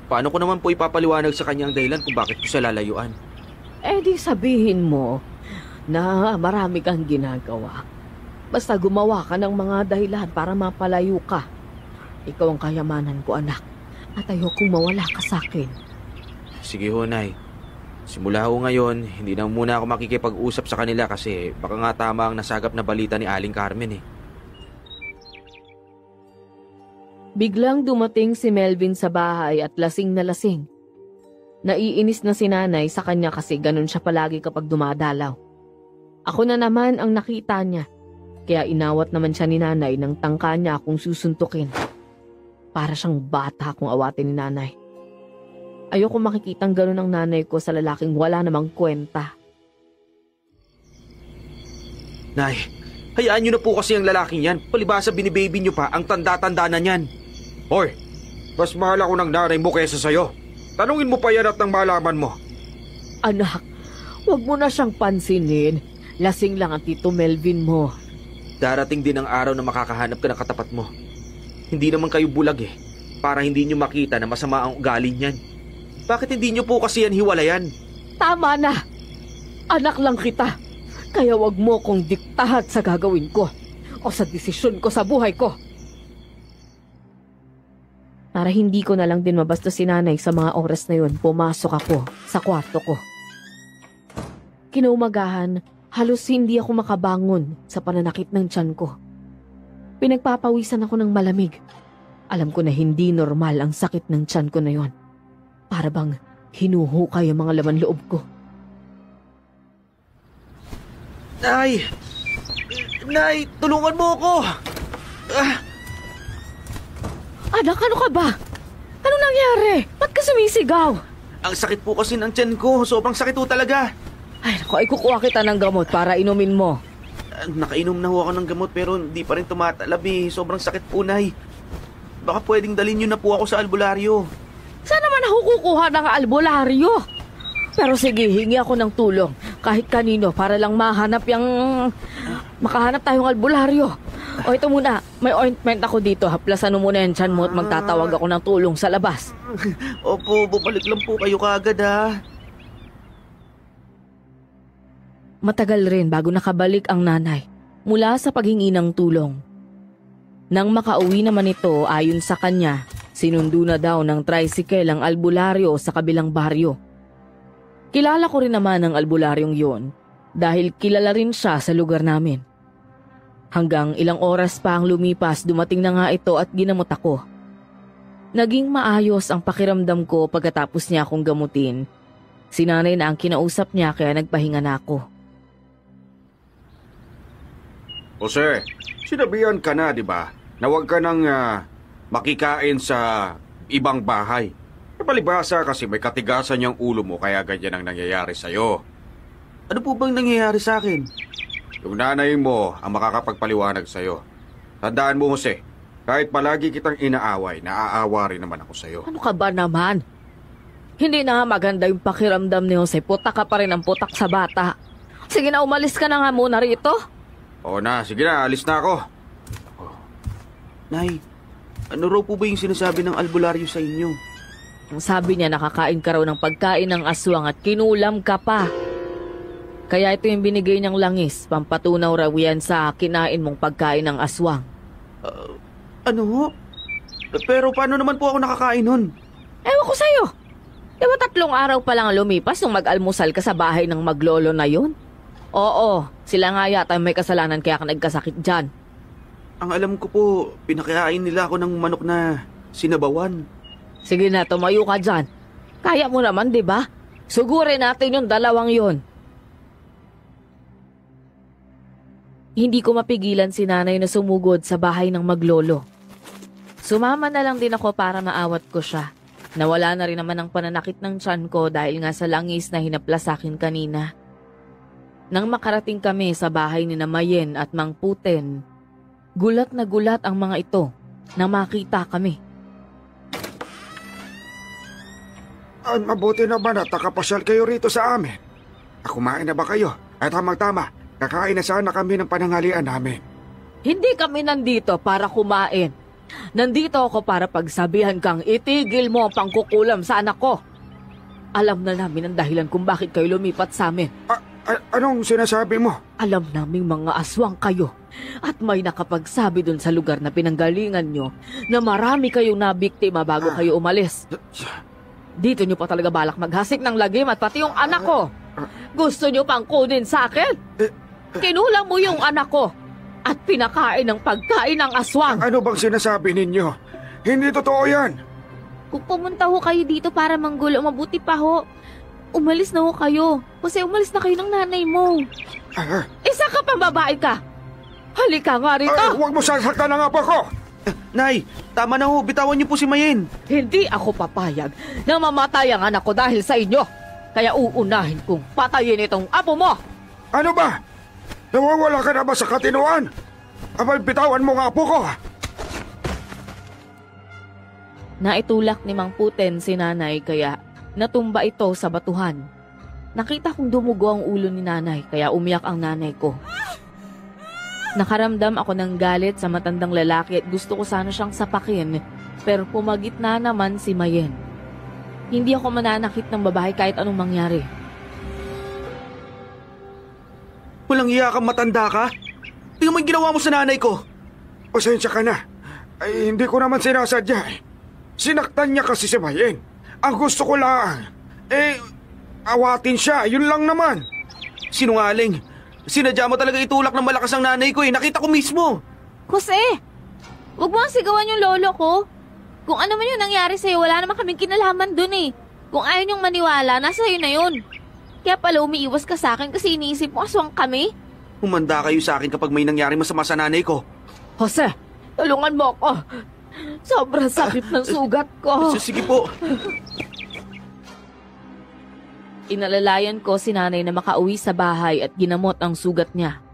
Paano ko naman po ipapaliwanag sa kanya ang dahilan kung bakit ko siya lalayuan? Di sabihin mo na marami kang ginagawa. Basta gumawa ka ng mga dahilan para mapalayo ka. Ikaw ang kayamanan ko, anak. At ayokong mawala ka sa akin. Sige ho, Nay. Simula ho ngayon, hindi na muna ako makikipag-usap sa kanila kasi baka nga tama ang nasagap na balita ni Aling Carmen eh. Biglang dumating si Melvin sa bahay at lasing na lasing. Naiinis na si nanay sa kanya kasi ganun siya palagi kapag dumadalaw. Ako na naman ang nakita niya, kaya inawat naman siya ni nanay nang tangka niya akong susuntukin. Para siyang bata kung awatin ni nanay. Ayoko makikitang ganun ang nanay ko sa lalaking wala namang kwenta. Nay, hayaan niyo na po kasi ang lalaking yan. Palibasa binibaby niyo pa ang tanda-tanda na niyan. Hoy, mas mahal ako ng nanay mo kaysa sa'yo. Tanungin mo pa yan at nang malaman mo. Anak, wag mo na siyang pansinin. Lasing lang ang Tito Melvin mo. Darating din ang araw na makakahanap ka ng katapat mo. Hindi naman kayo bulag eh. Para hindi niyo makita na masama ang ugali niyan. Bakit hindi niyo po kasi yan hiwalayan? Tama na! Anak lang kita. Kaya wag mo kong diktahat sa gagawin ko o sa desisyon ko sa buhay ko. Para hindi ko na lang din mabastos si nanay sa mga oras na yun, pumasok ako sa kwarto ko. Kinaumagahan, halos hindi ako makabangon sa pananakit ng tiyan ko. Pinagpapawisan ako ng malamig. Alam ko na hindi normal ang sakit ng tiyan ko na yon. Para bang hinuhukay ang mga laman loob ko. Nay! Nay, tulungan mo ako! Anak, ano ka ba? Ano nangyari? Ba't ka sumisigaw? Ang sakit po kasi ng tiyan ko. Sobrang sakit po talaga. Ay, naku, ay kukuha kita ng gamot para inumin mo. Nakainom na ho ako ng gamot pero hindi pa rin tumatalab eh. Sobrang sakit po, Nay. Baka pwedeng dalhin niyo na po ako sa albularyo. Saan naman ako kukuha ng albularyo? Pero sige, hingi ako ng tulong. Kahit kanino para lang makahanap tayong albularyo. O ito muna, may ointment ako dito. Haplasan mo muna yan tiyan mo at magtatawag ako ng tulong sa labas. Opo, bumalik lang po kayo kaagad ha. Matagal rin bago nakabalik ang nanay mula sa paghingi ng tulong. Nang makauwi naman ito, ayon sa kanya, sinundo na daw ng tricycle ang albularyo sa kabilang baryo. Kilala ko rin naman ang albularyong yun dahil kilala rin siya sa lugar namin. Hanggang ilang oras pa ang lumipas, dumating na nga ito at ginamot ako. Naging maayos ang pakiramdam ko pagkatapos niya akong gamutin. Si nanay na ang kinausap niya kaya nagpahinga na ako. Jose, sinabihan ka na, di ba? Na huwag ka nang makikain sa ibang bahay. Napalibasa kasi may katigasan yung ulo mo kaya ganyan ang nangyayari sa'yo. Ano po bang nangyayari sa akin? Yung nanay mo ang makakapagpaliwanag sa'yo. Tandaan mo, Jose, kahit palagi kitang inaaway, naaawa rin naman ako sa'yo. Ano ka ba naman? Hindi na nga maganda yung pakiramdam ni Jose. Putak ka pa rin ang putak sa bata. Sige na, umalis ka na nga muna rito. Oo na, sige na, alis na ako. Nay, ano raw po ba yung sinasabi ng albularyo sa inyo? Ang sabi niya nakakain ka raw ng pagkain ng aswang at kinulam ka pa. Kaya ito yung binigay niyang langis, pampatunaw raw yan sa kinain mong pagkain ng aswang. Ano ho? Pero paano naman po ako nakakain nun? Ewan ko sa'yo. Diba 3 araw pa lang lumipas nung mag-almusal ka sa bahay ng maglolo na yun? Oo, sila nga yata may kasalanan kaya ka nagkasakit dyan. Ang alam ko po, pinakain nila ako ng manok na sinabawan. Sige na, tumayo ka dyan. Kaya mo naman, di ba? Sugurin natin yung 2 yun. Hindi ko mapigilan si nanay na sumugod sa bahay ng maglolo. Sumama na lang din ako para maawat ko siya. Nawala na rin naman ang pananakit ng tiyan ko dahil nga sa langis na hinaplas sa akin kanina. Nang makarating kami sa bahay ni Mayen at Mang Puten, gulat na gulat ang mga ito na makita kami. Mabuti naman at nakapasyal kayo rito sa amin. Kumain na ba kayo? At tamang-tama, kakain na sana kami ng pananghalian namin. Hindi kami nandito para kumain. Nandito ako para pagsabihan kang itigil mo ang pangkukulam sa anak ko. Alam na namin ang dahilan kung bakit kayo lumipat sa amin. Anong sinasabi mo? Alam naming mga aswang kayo at may nakapagsabi dun sa lugar na pinanggalingan nyo na marami kayong nabiktima bago kayo umalis. Dito nyo pa talaga balak maghasik ng lagim at pati yung anak ko. Gusto nyo pang kunin sa akin? Kinulang mo yung anak ko at pinakain ng pagkain ng aswang. Ano bang sinasabi ninyo? Hindi totoo yan. Kung pumunta ho kayo dito para manggulo, mabuti pa ho. Umalis na ho kayo. Kasi umalis na kayo ng nanay mo. Isa ka pang babae ka. Halika nga rito. Huwag mo sasaktan ang apo ko. Nay, tama na ho. Bitawan niyo po si Mayen. Hindi ako papayag na mamatay ang anak ko dahil sa inyo. Kaya uunahin kong patayin itong apo mo. Ano ba? Nawawala ka na ba sa katinuan? Abay, bitawan mo ang apo ko. Naitulak ni Mang Puten si nanay kaya natumba ito sa batuhan. Nakita kong dumugo ang ulo ni nanay kaya umiyak ang nanay ko. Nakaramdam ako ng galit sa matandang lalaki at gusto ko sana siyang sapakin pero pumagitna naman si Mayen. Hindi ako mananakit ng babae kahit anong mangyari. Walang iya kang matanda ka? Tingnan mo yung ginawa mo sa nanay ko. Pasensya ka na. Ay, hindi ko naman sinasadya eh. Sinaktan niya kasi si Mayen. Ang gusto ko lang, awatin siya. Yun lang naman. Sinungaling. Sinadya mo talaga itulak ng malakas ang nanay ko eh. Nakita ko mismo. Jose, huwag mo ang sigawan yung lolo ko. Kung ano man yung nangyari sa'yo, wala naman kaming kinalaman dun eh. Kung ayaw niyong maniwala, nasa iyo na yun. Kaya pala umiiwas ka sa akin kasi iniisip mo aswang kami. Humanda kayo sa akin kapag may nangyari masama sa nanay ko. Jose, tulungan mo ako. Sobrang sakit ng sugat ko. Sige po. Inalalayan ko si nanay na makauwi sa bahay at ginamot ang sugat niya.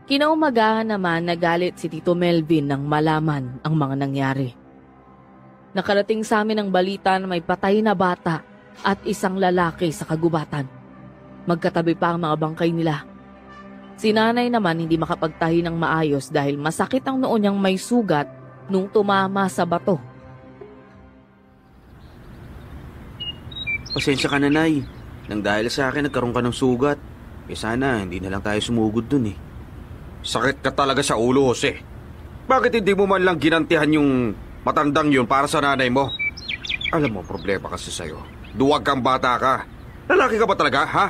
Kinaumagahan naman nagalit si Tito Melvin nang malaman ang mga nangyari. Nakarating sa amin ang balita na may patay na bata at isang lalaki sa kagubatan. Magkatabi pa ang mga bangkay nila. Si nanay naman hindi makapagtahi ng maayos dahil masakit ang noo niyang may sugat nung tumama sa bato. Pasensya ka na, Nay. Nang dahil sa akin nagkaroon ka ng sugat. Sana hindi na lang tayo sumugod dun eh. Sakit ka talaga sa ulo, Jose. Bakit hindi mo man lang ginantihan yung matandang yun para sa nanay mo? Alam mo, problema kasi sa'yo. Duwag kang bata ka. Lalaki ka ba talaga, ha?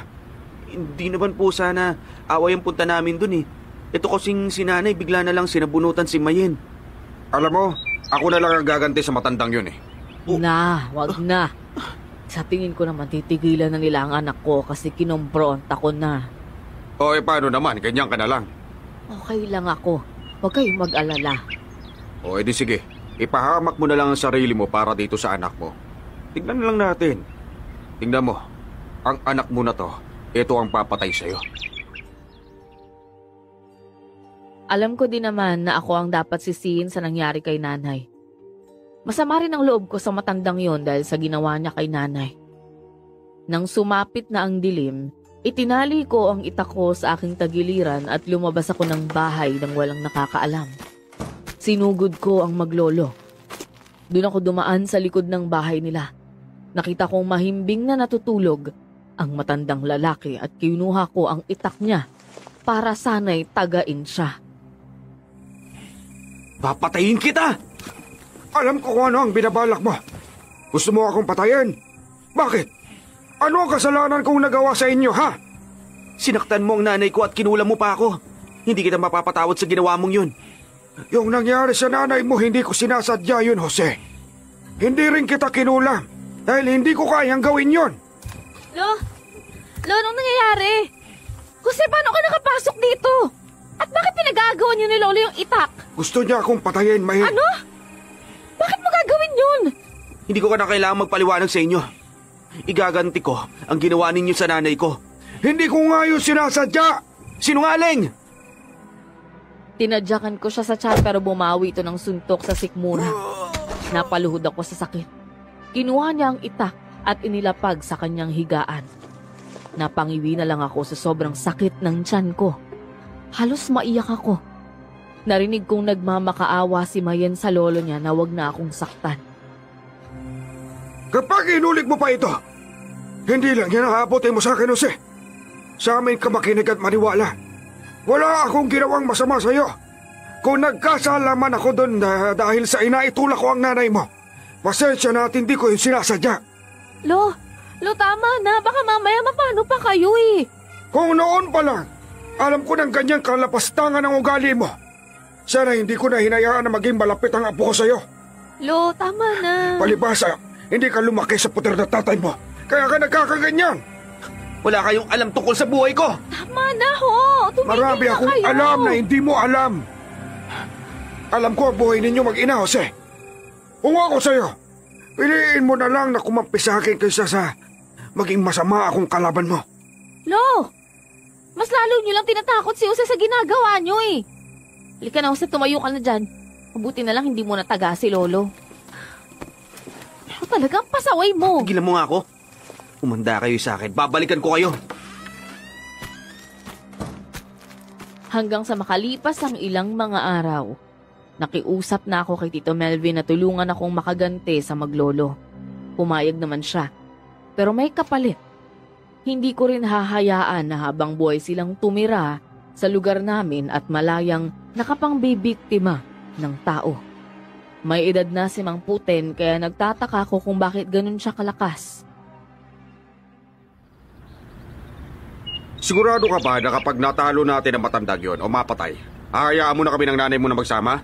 Hindi naman po sana away ang punta namin dun eh. Ito kasing si nanay bigla na lang sinabunutan si Mayen. Alam mo, ako na lang ang gaganti sa matandang yun eh. Wag na. Sa tingin ko naman titigilan na nila ang anak ko kasi kinompronta ko na. O paano naman, ganyan ka na lang. Okay lang ako. Huwag kayong mag-alala. O edi sige, ipahamak mo na lang ang sarili mo para dito sa anak mo. Tignan lang natin. Tingnan mo, ang anak mo na to, ito ang papatay sa'yo. Alam ko din naman na ako ang dapat sisihin sa nangyari kay nanay. Masama rin ang loob ko sa matandang yon dahil sa ginawa niya kay nanay. Nang sumapit na ang dilim, itinali ko ang itak ko sa aking tagiliran at lumabas ako ng bahay nang walang nakakaalam. Sinugod ko ang maglolo. Doon ako dumaan sa likod ng bahay nila. Nakita kong mahimbing na natutulog ang matandang lalaki at kinuha ko ang itak niya para sana'y tagain siya. Papatayin kita! Alam ko kung ano ang binabalak mo. Gusto mo akong patayin? Bakit? Ano ang kasalanan kong nagawa sa inyo, ha? Sinaktan mo ang nanay ko at kinulam mo pa ako. Hindi kita mapapatawad sa ginawa mong yun. Yung nangyari sa nanay mo, hindi ko sinasadya yun, Jose. Hindi rin kita kinulam dahil hindi ko kayang gawin yun. Lo, anong nangyayari? Jose, paano ka nakapasok dito? At bakit pinagagawa niyo ni Lolo yung itak? Gusto niya akong patayin, Mahin. Ano? Bakit mo gagawin yun? Hindi ko na kailangang magpaliwanag sa inyo. Igaganti ko ang ginawa ninyo sa nanay ko. Hindi ko nga yun sinasadya! Sinungaling! Tinadyakan ko siya sa tiyan pero bumawi ito ng suntok sa sikmura. Napaluhod ako sa sakit. Kinuha niya ang itak at inilapag sa kanyang higaan. Napangiwi na lang ako sa sobrang sakit ng tiyan ko. Halos maiyak ako. Narinig kong nagmamakaawa si Mayen sa lolo niya na wag na akong saktan. Kapag inulit mo pa ito, hindi lang yan ang aabotin mo sa akin, Jose. Sa amin ka makinig at maniwala. Wala akong ginawang masama sa iyo. Kung nagkasalaman ako doon dahil sa inaitulak ko ang nanay mo, pasensya na at hindi ko yung sinasadya. Lo, tama na. Baka mamaya mapano pa kayo eh. Kung noon pa lang, alam ko ng ganyang kalapastangan ng ugali mo. Sana hindi ko na hinayaan na maging malapit ang apo ko sa iyo. Lo, tama na. Palibasa, hindi ka lumaki sa puter na tatay mo. Kaya ka nagkakaganyan. Wala kayong alam tungkol sa buhay ko. Tama na ho. Tumigil Marami na akong kayo. alam na hindi mo alam. Alam ko ang buhay ninyo mag-ina, Jose. Kung ako sa'yo, piliin mo na lang na kumampi sa akin kaysa sa maging masama akong kalaban mo. Lo, mas lalo nyo lang tinatakot si Jose sa ginagawa nyo eh. Halika na, Jose, tumayo ka na dyan. Mabuti na lang hindi mo nataga si Lolo. Ano talagang pasaway mo? Tigilan mo nga ako. Umanda kayo sa akin. Babalikan ko kayo. Hanggang sa makalipas ang ilang mga araw, nakiusap na ako kay Tito Melvin na tulungan akong makaganti sa maglolo. Pumayag naman siya. Pero may kapalit. Hindi ko rin hahayaan na habang buhay silang tumira sa lugar namin at malayang nakapangbibiktima ng tao. May edad na si Mang Puten kaya nagtataka ko kung bakit ganun siya kalakas. Sigurado ka ba na kapag natalo natin ang matandang yon o mapatay, hahayaan mo na kami ng nanay mo na magsama?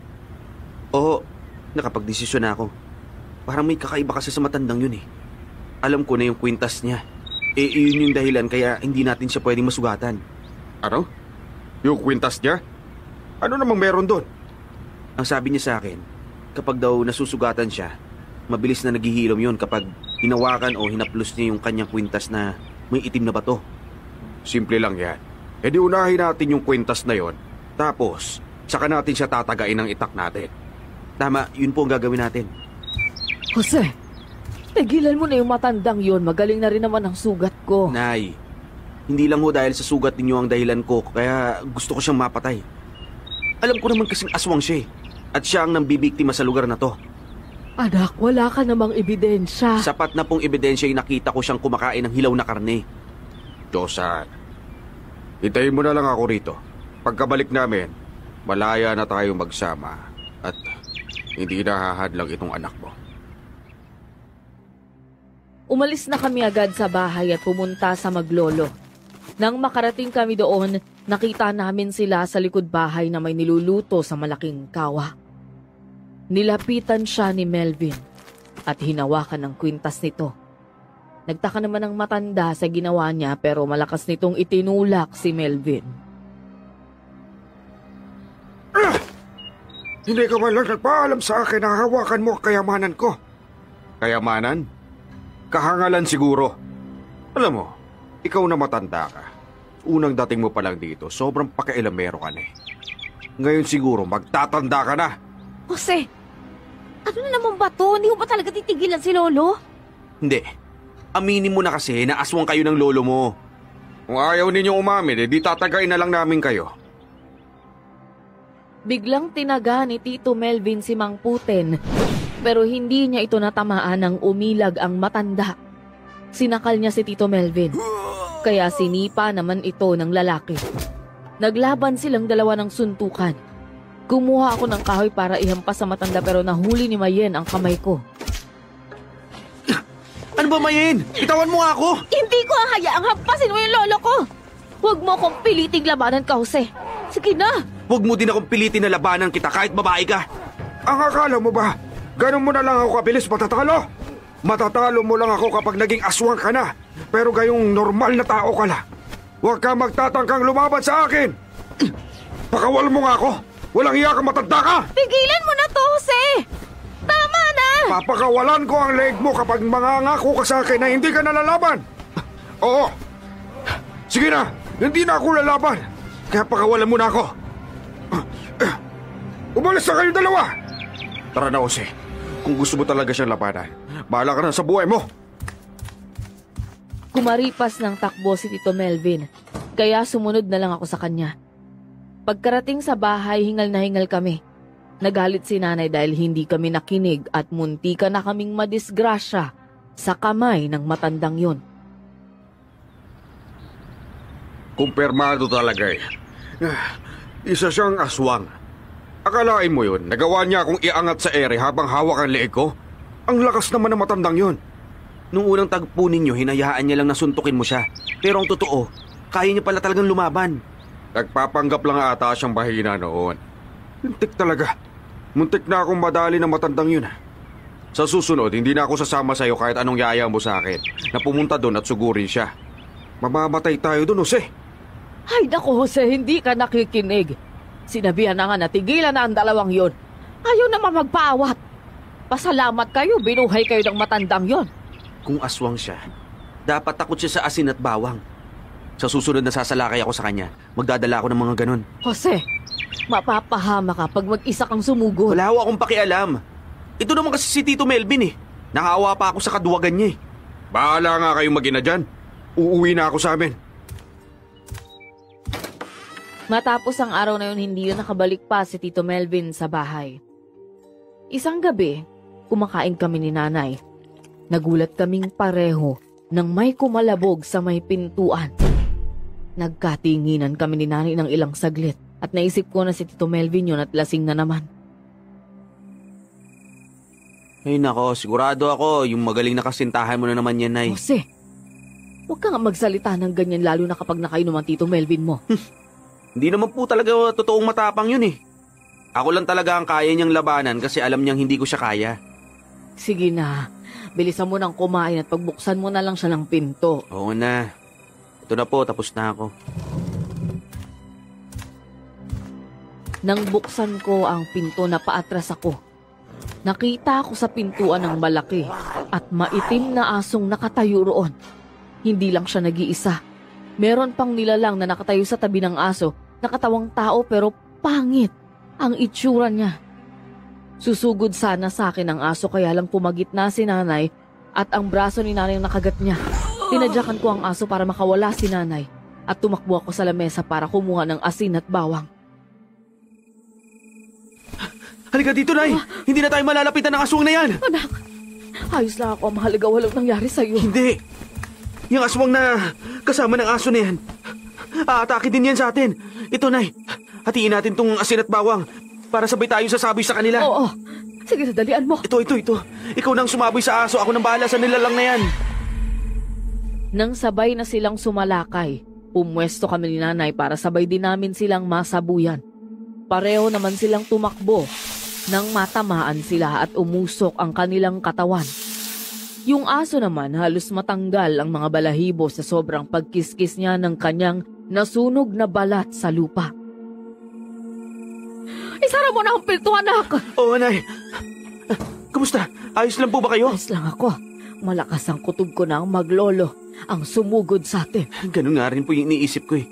Oo, nakapagdesisyon na ako. Parang may kakaiba kasi sa matandang yun eh. Alam ko na yung kwintas niya. Iyon yung dahilan kaya hindi natin siya pwedeng masugatan. Ano? Yung kwintas niya? Ano namang meron doon? Ang sabi niya sa akin, kapag daw nasusugatan siya, mabilis na naghihilom yun kapag hinawakan o hinaplos niya yung kanyang kwintas na may itim na bato. Simple lang yan. E di unahin natin yung kwintas na yon. Tapos, saka natin siya tatagain ng itak natin. Tama, yun po ang gagawin natin. Jose, tigilan mo na yung matandang yon. Magaling na rin naman ang sugat ko. Nay, hindi lang ho dahil sa sugat ninyo ang dahilan ko, kaya gusto ko siyang mapatay. Alam ko naman kasing aswang siya eh. At siya ang nambibiktima sa lugar na to. Anak, wala ka namang ebidensya. Sapat na pong ebidensya yung nakita ko siyang kumakain ng hilaw na karne. Josan, hintayin mo na lang ako rito. Pagkabalik namin, malaya na tayo magsama at hindi nahahadlang itong anak mo. Umalis na kami agad sa bahay at pumunta sa Maglolo. Nang makarating kami doon, nakita namin sila sa likod bahay na may niluluto sa malaking kawa. Nilapitan siya ni Melvin at hinawakan ng kwintas nito. Nagtaka naman ang matanda sa ginawa niya pero malakas nitong itinulak si Melvin. Hindi ka man lang nagpaalam sa akin na hawakan mo ang kayamanan ko. Kayamanan? Kahangalan siguro. Alam mo, ikaw na matanda ka. Unang dating mo pa lang dito, sobrang pakialamero ka na eh. Ngayon siguro, magtatanda ka na. Jose, ano na naman ba to? Hindi mo ba talaga titigilan si Lolo? Hindi. Aminin mo na kasi na aswang kayo ng lolo mo. Kung ayaw ninyong umamin, di tatagain na lang namin kayo. Biglang tinaga ni Tito Melvin si Mang Puten, pero hindi niya ito natamaan nang umilag ang matanda. Sinakal niya si Tito Melvin, kaya sinipa naman ito ng lalaki. Naglaban silang dalawa ng suntukan. Kumuha ako ng kahoy para ihampas sa matanda pero nahuli ni Mayen ang kamay ko. Ano ba, Mayen? Itawan mo nga ako! Hindi ko hahayaang hampasin mo yung lolo ko! Huwag mo akong piliting labanan ka, Jose. Sige na! Huwag mo din akong pilitin na labanan kita kahit babae ka. Ang akala mo ba, ganun mo na lang ako kabilis matatalo? Matatalo mo lang ako kapag naging aswang ka na. Pero gayong normal na tao ka na. Huwag ka magtatangkang lumaban sa akin! Pakawal mo nga ako! Walang iya ka, matanda ka! Pigilan mo na to, Jose! Tama na! Papakawalan ko ang leg mo kapag mangangako ka sa akin na hindi ka nalalaban! Oo! Sige na! Hindi na ako lalaban! Kaya pakawalan mo na ako! Umalis na kayong dalawa! Tara na, Jose. Kung gusto mo talaga siyang labanan, bahala ka na sa buhay mo! Kumaripas ng takbo si Tito Melvin, kaya sumunod na lang ako sa kanya. Pagkarating sa bahay, hingal na hingal kami. Nagalit si nanay dahil hindi kami nakinig at muntika na kaming madisgrasya sa kamay ng matandang yon. Kumpirmado talaga eh. Isa siyang aswang. Akalain mo yun, nagawa niya akong iangat sa ere habang hawak ang leeg ko? Ang lakas naman ng matandang yon. Nung unang tagpo ninyo, hinayaan niya lang na suntukin mo siya. Pero ang totoo, kaya niya pala talagang lumaban. Nagpapanggap lang ata siyang bahina noon. Muntik talaga. Muntik na akong madali ng matandang yun. Sa susunod, hindi na ako sasama sa'yo kahit anong yaya mo sa akin na pumunta doon at sugurin siya. Mamamatay tayo doon, Jose. Ay naku, Jose, hindi ka nakikinig. Sinabihan na nga na tigilan na ang dalawang yon. Ayaw naman magpaawat. Pasalamat kayo, binuhay kayo ng matandang yon. Kung aswang siya, dapat takot siya sa asin at bawang. Sa susunod na sasalakay ako sa kanya, magdadala ako ng mga ganon. Jose, mapapahama ka pag mag-isa kang sumugod. Wala ho akong pakialam. Ito naman kasi si Tito Melvin eh. Nakahawa pa ako sa kaduwagan niya eh. Bahala nga kayong mag-ina dyan. Uuwi na ako sa amin. Matapos ang araw na yun, hindi yun nakabalik pa si Tito Melvin sa bahay. Isang gabi, kumakain kami ni nanay. Nagulat kaming pareho nang may kumalabog sa may pintuan. Nagkatinginan kami ni nanay ng ilang saglit at naisip ko na si Tito Melvin yun at lasing na naman. Ay nako, sigurado ako yung magaling na kasintahan mo na naman yan, Nay. Jose, huwag ka nga magsalita ng ganyan lalo na kapag nakainom ang Tito Melvin mo. Hindi naman po talaga totoong matapang yun eh. Ako lang talaga ang kaya niyang labanan kasi alam niyang hindi ko siya kaya. Sige na, bilisan mo nang kumain at pagbuksan mo na lang siya ng pinto. Oo na. Ito na po, tapos na ako. Nang buksan ko ang pinto, napaatras ako. Nakita ko sa pintuan ng malaki at maitim na asong nakatayo roon. Hindi lang siya nag-iisa. Meron pang nilalang na nakatayo sa tabi ng aso, nakatawang tao pero pangit ang itsura niya. Susugod sana sa akin ang aso kaya lang pumagitna si nanay at ang braso ni nanay ang nakagat niya. Tinadyakan ko ang aso para makawala si nanay at tumakbo ako sa lamesa para kumuha ng asin at bawang. Halika dito, Nay! Hindi na tayo malalapitan ng aswang na yan! Anak, ayos lang ako. Mahalaga walang nangyari sa'yo. Hindi! Yung aswang na kasama ng aso na yan, aatake din yan sa atin. Ito, Nay, hatiin natin tong asin at bawang para sabay tayong sasaboy sa kanila. Oo, sige, dalian mo. Ito. Ikaw nang sumaboy sa aso, ako nang bahala sa nilalang na yan. Nang sabay na silang sumalakay, pumwesto kami ni nanay para sabay din namin silang masabuyan. Pareho naman silang tumakbo nang matamaan sila at umusok ang kanilang katawan. Yung aso naman halos matanggal ang mga balahibo sa sobrang pagkiskis niya ng kanyang nasunog na balat sa lupa. Isara mo na ang pinto, anak! Oo, Nay. Kumusta? Ayos lang po ba kayo? Ayos lang ako. Malakas ang kutob ko na ang maglolo, ang sumugod sa atin. Ganun nga rin po yung iniisip ko eh.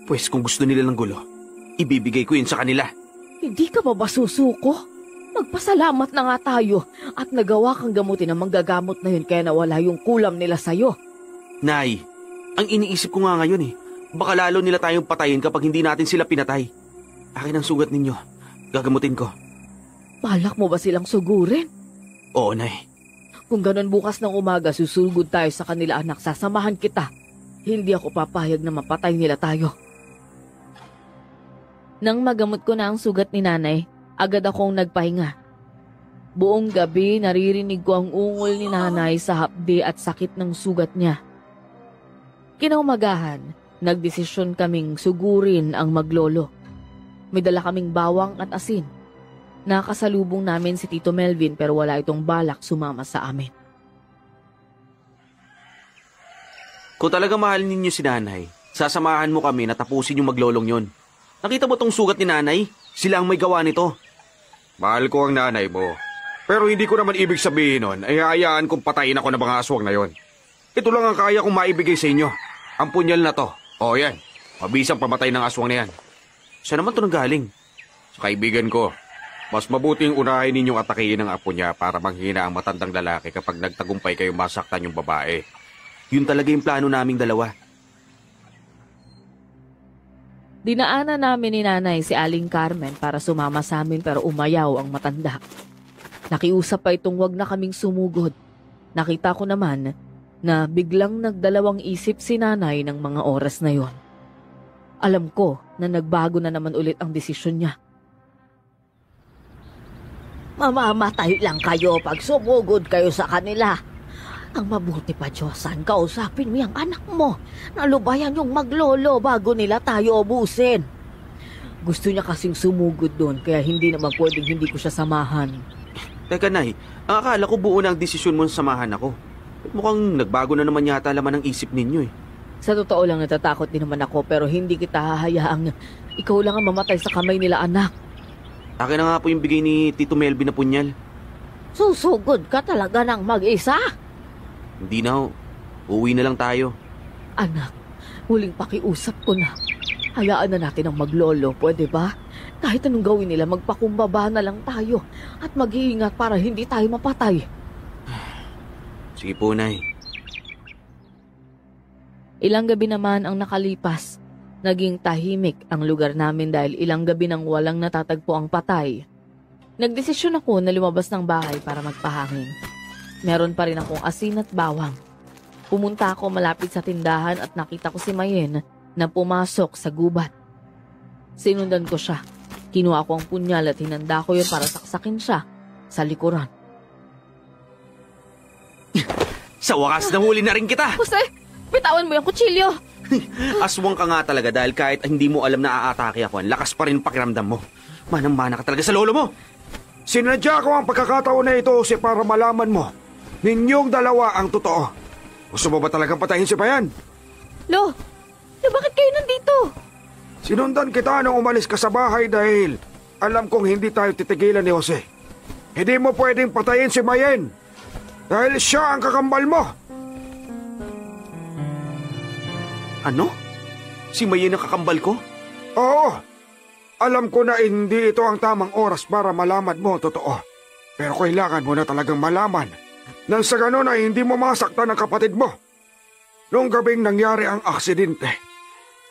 Pues kung gusto nila ng gulo, ibibigay ko yun sa kanila. Hindi ka ba susuko? Magpasalamat na nga tayo at nagawa kang gamutin ang manggagamot na yun kaya nawala yung kulam nila sa'yo. Nay, ang iniisip ko nga ngayon eh, baka lalo nila tayong patayin kapag hindi natin sila pinatay. Akin ang sugat ninyo. Gagamutin ko. Balak mo ba silang sugurin? Oo, Nay. Kung ganun bukas ng umaga susugod tayo sa kanila anak, sasamahan kita. Hindi ako papayag na mapatay nila tayo. Nang magamot ko na ang sugat ni nanay, agad akong nagpahinga. Buong gabi naririnig ko ang ungol ni nanay sa hapdi at sakit ng sugat niya. Kinaumagahan, nagdesisyon kaming sugurin ang maglolo. May dala kaming bawang at asin. Nakasalubong namin si Tito Melvin pero wala itong balak sumama sa amin. Kung talaga mahal ninyo si nanay, sasamahan mo kami na tapusin yung maglolong yon. Nakita mo tong sugat ni nanay? Sila ang may gawa nito. Mahal ko ang nanay mo. Pero hindi ko naman ibig sabihin nun ay hayaan kong patayin ako ng mga aswang na yon. Ito lang ang kaya kong maibigay sa inyo. Ang punyal na to. O yan, mabisang pamatay ng aswang na yan. Saan naman ito nanggaling? Sa kaibigan ko, mas mabuting unahin ninyong atakihin ang apo niya para manghina ang matandang lalaki kapag nagtagumpay kayo masaktan yung babae. Yun talaga yung plano naming dalawa. Dinaanan namin ni nanay si Aling Carmen para sumama sa amin pero umayaw ang matanda. Nakiusap pa itong wag na kaming sumugod. Nakita ko naman na biglang nagdalawang isip si nanay ng mga oras na yon. Alam ko na nagbago na naman ulit ang desisyon niya. Mamamatay lang kayo pag sumugod kayo sa kanila. Ang mabuti pa, Diyosan, kausapin mo yung anak mo. Nalubayan yung maglolo bago nila tayo ubusin. Gusto niya kasing sumugod doon kaya hindi naman pwedeng hindi ko siya samahan. Teka, Nay, ang akala ko buo na ang desisyon mo na samahan ako. Mukhang nagbago na naman yata laman ng isip ninyo eh. Sa totoo lang natatakot din naman ako pero hindi kita hahayaang ikaw lang ang mamatay sa kamay nila, anak. Akin na nga po yung bigay ni Tito Melvin na punyal. Susugod ka talaga ng mag-isa? Hindi na ho. Uwi na lang tayo. Anak, huling pakiusap ko na. Hayaan na natin ang maglolo, pwede ba? Kahit anong gawin nila, magpakumbaba na lang tayo at mag-iingat para hindi tayo mapatay. Sige po, Nay. Ilang gabi naman ang nakalipas. Naging tahimik ang lugar namin dahil ilang gabi nang walang natatagpo ang patay. Nagdesisyon ako na lumabas ng bahay para magpahangin. Meron pa rin akong asin at bawang. Pumunta ako malapit sa tindahan at nakita ko si Mayen na pumasok sa gubat. Sinundan ko siya. Kinuha ko ang punyal at hinanda ko yun para saksakin siya sa likuran. Sa wakas, nahuli na rin kita! Jose, bitawan mo yung kutsilyo. Aswang ka nga talaga dahil kahit hindi mo alam na aatake ako, ang lakas pa rin pakiramdam mo. Manang-mana ka talaga sa lolo mo! Sinadya ko ang pagkakataon na ito para malaman mo. Ninyong dalawa ang totoo. Gusto mo ba talagang patayin si Bayan? Lo, bakit kayo nandito? Sinundan kita nung umalis ka sa bahay dahil alam kong hindi tayo titigilan ni Jose. Hindi mo pwedeng patayin si Mayen dahil siya ang kakambal mo. Ano? Si Mayen ang kakambal ko? Oo. Alam ko na hindi ito ang tamang oras para malaman mo ang totoo. Pero kailangan mo na talagang malaman nang sa ganon ay hindi mo masaktan ang kapatid mo. Noong gabing nangyari ang aksidente,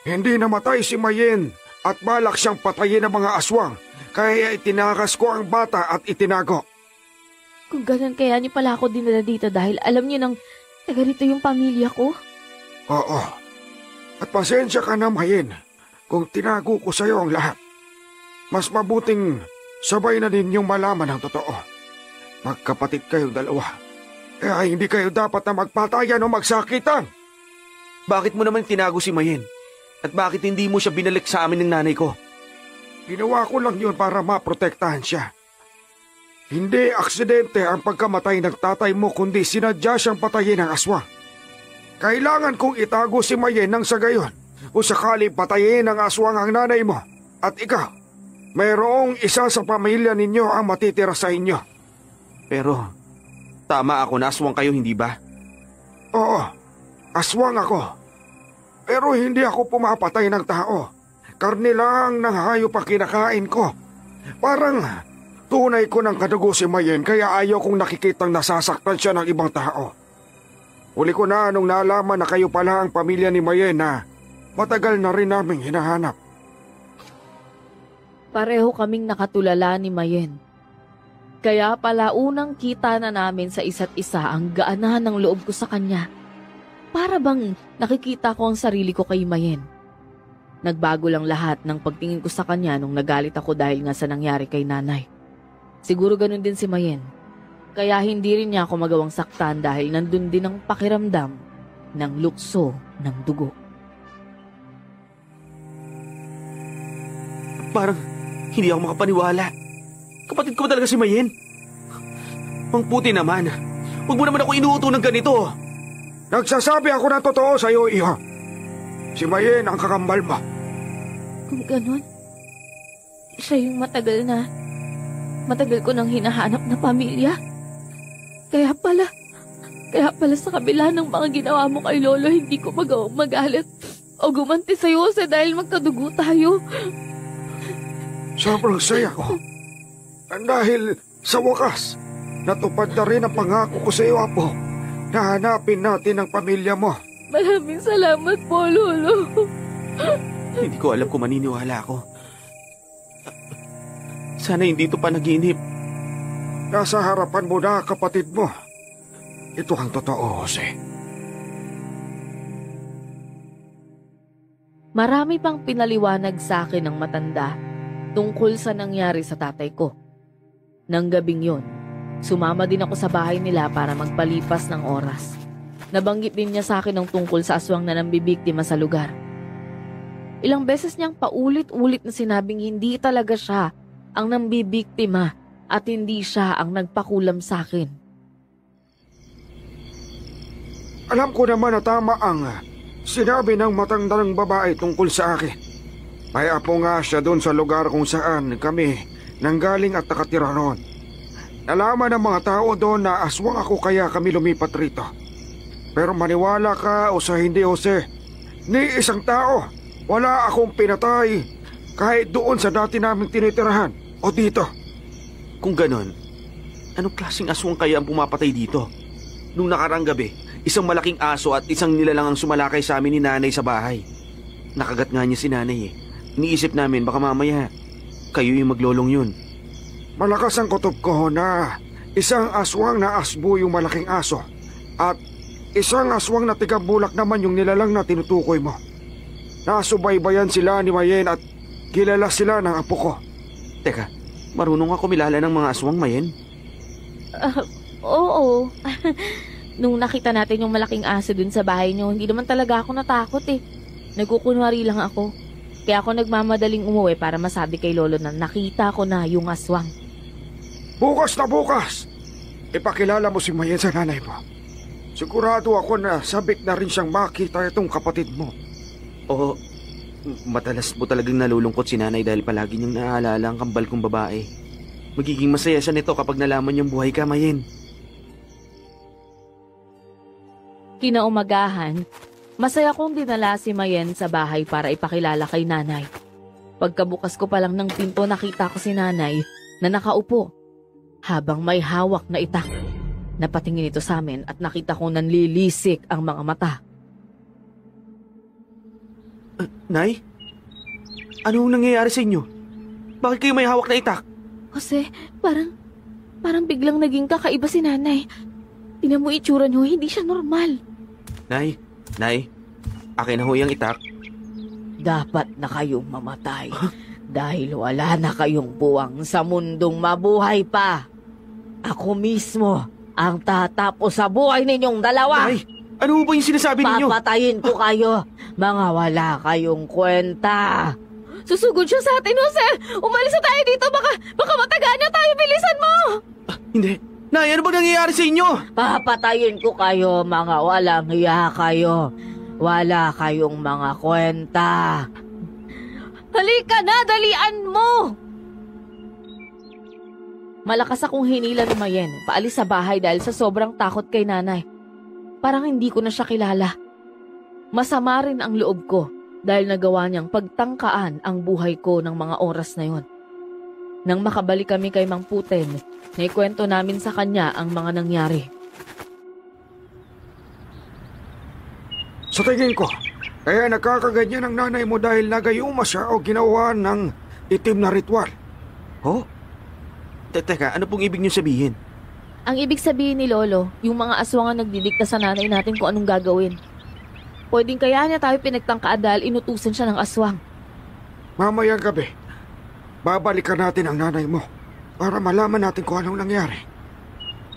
hindi namatay si Mayen at balak siyang patayin ng mga aswang, kaya itinakas ko ang bata at itinago. Kung ganun, kaya niyo pala ako dinala dito dahil alam niyo nang ganito yung pamilya ko? Oo. At pasensya ka na, Mayen, kung tinago ko sa iyo ang lahat. Mas mabuting sabay na ninyong malaman ang totoo. Magkapatid kayong dalawa. Kaya hindi kayo dapat na magpatayan o magsakitan. Bakit mo naman tinago si Mayen? At bakit hindi mo siya binalik sa amin ng nanay ko? Ginawa ko lang yun para maprotektahan siya. Hindi aksidente ang pagkamatay ng tatay mo kundi sinadya siyang patayin ng aswang. Kailangan kong itago si Mayen nang sa gayon o sakali patayin ng aswang ang nanay mo. At ikaw, mayroong isa sa pamilya ninyo ang matitira sa inyo. Pero, tama ako na aswang kayo, hindi ba? Oo, aswang ako. Pero hindi ako pumapatay ng tao. Karne lang ng hayop ang kinakain ko. Parang tunay ko ng kadugo si Mayen kaya ayaw kong nakikitang nasasaktan siya ng ibang tao. Uli ko na nung nalaman na kayo pala ang pamilya ni Mayen na matagal na rin naming hinahanap. Pareho kaming nakatulala ni Mayen. Kaya pala unang kita na namin sa isa't isa ang gaanahan ng loob ko sa kanya. Para bang nakikita ko ang sarili ko kay Mayen. Nagbago lang lahat ng pagtingin ko sa kanya nung nagalit ako dahil nga sa nangyari kay nanay. Siguro ganun din si Mayen. Kaya hindi rin niya ako magawang saktan dahil nandun din ang pakiramdam ng lukso ng dugo. Parang hindi ako makapaniwala. Kapatid ko ba talaga si Mayen? Ang puti naman. Huwag mo naman ako inuuto ng ganito. Nagsasabi ako ng totoo sa iyo, iho. Si Mayen ang kakambal mo. Kung ganun, siya yung matagal ko nang hinahanap na pamilya. Kaya pala sa kabila ng mga ginawa mo kay Lolo, hindi ko magawang magalit o gumanti sa iyo dahil magkadugo tayo. Sobrang saya ko. Dahil sa wakas, natupad na rin ang pangako ko sa iyo, Apo. Nahanapin natin ang pamilya mo. Maraming salamat po, Lolo. Hindi ko alam kung maniniwala ako. Sana hindi ito panaginip. Nasa harapan mo na, kapatid mo. Ito ang totoo, Jose. Marami pang pinaliwanag sa akin ng matanda tungkol sa nangyari sa tatay ko. Nang gabing yon, sumama din ako sa bahay nila para magpalipas ng oras. Nabanggit din niya sa akin ang tungkol sa aswang na nambibiktima sa lugar. Ilang beses niyang paulit-ulit na sinabing hindi talaga siya ang nambibiktima at hindi siya ang nagpakulam sa akin. Alam ko naman na tama ang sinabi ng matandang babae tungkol sa akin. May apo nga siya doon sa lugar kung saan kami nanggaling at nakatira roon. Nalaman ng mga tao doon na aswang ako kaya kami lumipat rito. Pero maniwala ka o sa hindi, Jose, ni isang tao, wala akong pinatay kahit doon sa dati naming tinitirahan o dito. Kung ganon, anong klaseng aswang kaya ang pumapatay dito? Nung nakarang gabi, isang malaking aso at isang nilalang ang sumalakay sa amin ni nanay sa bahay. Nakagat nga niya si nanay eh. Iniisip namin baka mamaya kayo yung maglolong yun. Malakas ang kutob ko na isang aswang na asbo yung malaking aso at isang aswang na tigabulak naman yung nilalang na tinutukoy mo. Nasubaybayan sila ni Mayen at kilala sila ng apo ko. Teka, marunong ako kumilala ng mga aswang, Mayen? Oo. Nung nakita natin yung malaking aso dun sa bahay niyo, hindi naman talaga ako natakot eh. Nagkukunwari lang ako. Kaya ako nagmamadaling umuwi para masabi kay Lolo na nakita ko na yung aswang. Bukas na bukas! Ipakilala mo si Mayen sa nanay mo. Sigurado ako na sabik na rin siyang makita itong kapatid mo. Oo, madalas po talagang nalulungkot si nanay dahil palagi niyang naaalala ang kambal kong babae. Magiging masaya siya nito kapag nalaman niyang buhay ka, Mayen. Kinaumagahan, masaya kong dinala si Mayen sa bahay para ipakilala kay nanay. Pagkabukas ko pa lang ng pinto, nakita ko si nanay na nakaupo habang may hawak na itak. Napatingin ito sa amin at nakita kong nanlilisik ang mga mata. Nay? Anong nangyayari sa inyo? Bakit kayo may hawak na itak? Jose, parang biglang naging kakaiba si nanay. Tingnan mo itsura niyo, hindi siya normal. Nay, akin na ho yung itak. Dapat na kayong mamatay dahil wala na kayong buwang sa mundong mabuhay pa. Ako mismo ang tatapos sa buhay ninyong dalawa. Nay, ano ba yung sinasabi ninyo? Papatayin ko kayo, mga wala kayong kwenta. Susugod siya sa atin, Jose! Umalis na tayo dito, baka matagaan niya tayo, bilisan mo! Hindi. Nay, ano ba nangyayari sa inyo? Papatayin ko kayo, mga walang hiya kayo. Wala kayong mga kwenta. Halika na, dalian mo! Malakas akong hinila ni Mayen paalis sa bahay dahil sa sobrang takot kay nanay. Parang hindi ko na siya kilala. Masama rin ang loob ko dahil nagawa niyang pagtangkaan ang buhay ko ng mga oras na yon. Nang makabalik kami kay Mang Puten, naikwento namin sa kanya ang mga nangyari. Sa tingin ko, kaya nagkakaganyan ang nanay mo dahil nagayuma siya o ginawa ng itim na ritual. Oh? Teka, ano pong ibig niyo sabihin? Ang ibig sabihin ni Lolo, yung mga aswang ang nagdidikta sa nanay natin kung anong gagawin. Pwedeng kaya niya tayo pinagtangkaan dahil inutusan siya ng aswang. Mamayang gabi, babalikan natin ang nanay mo para malaman natin kung anong nangyari.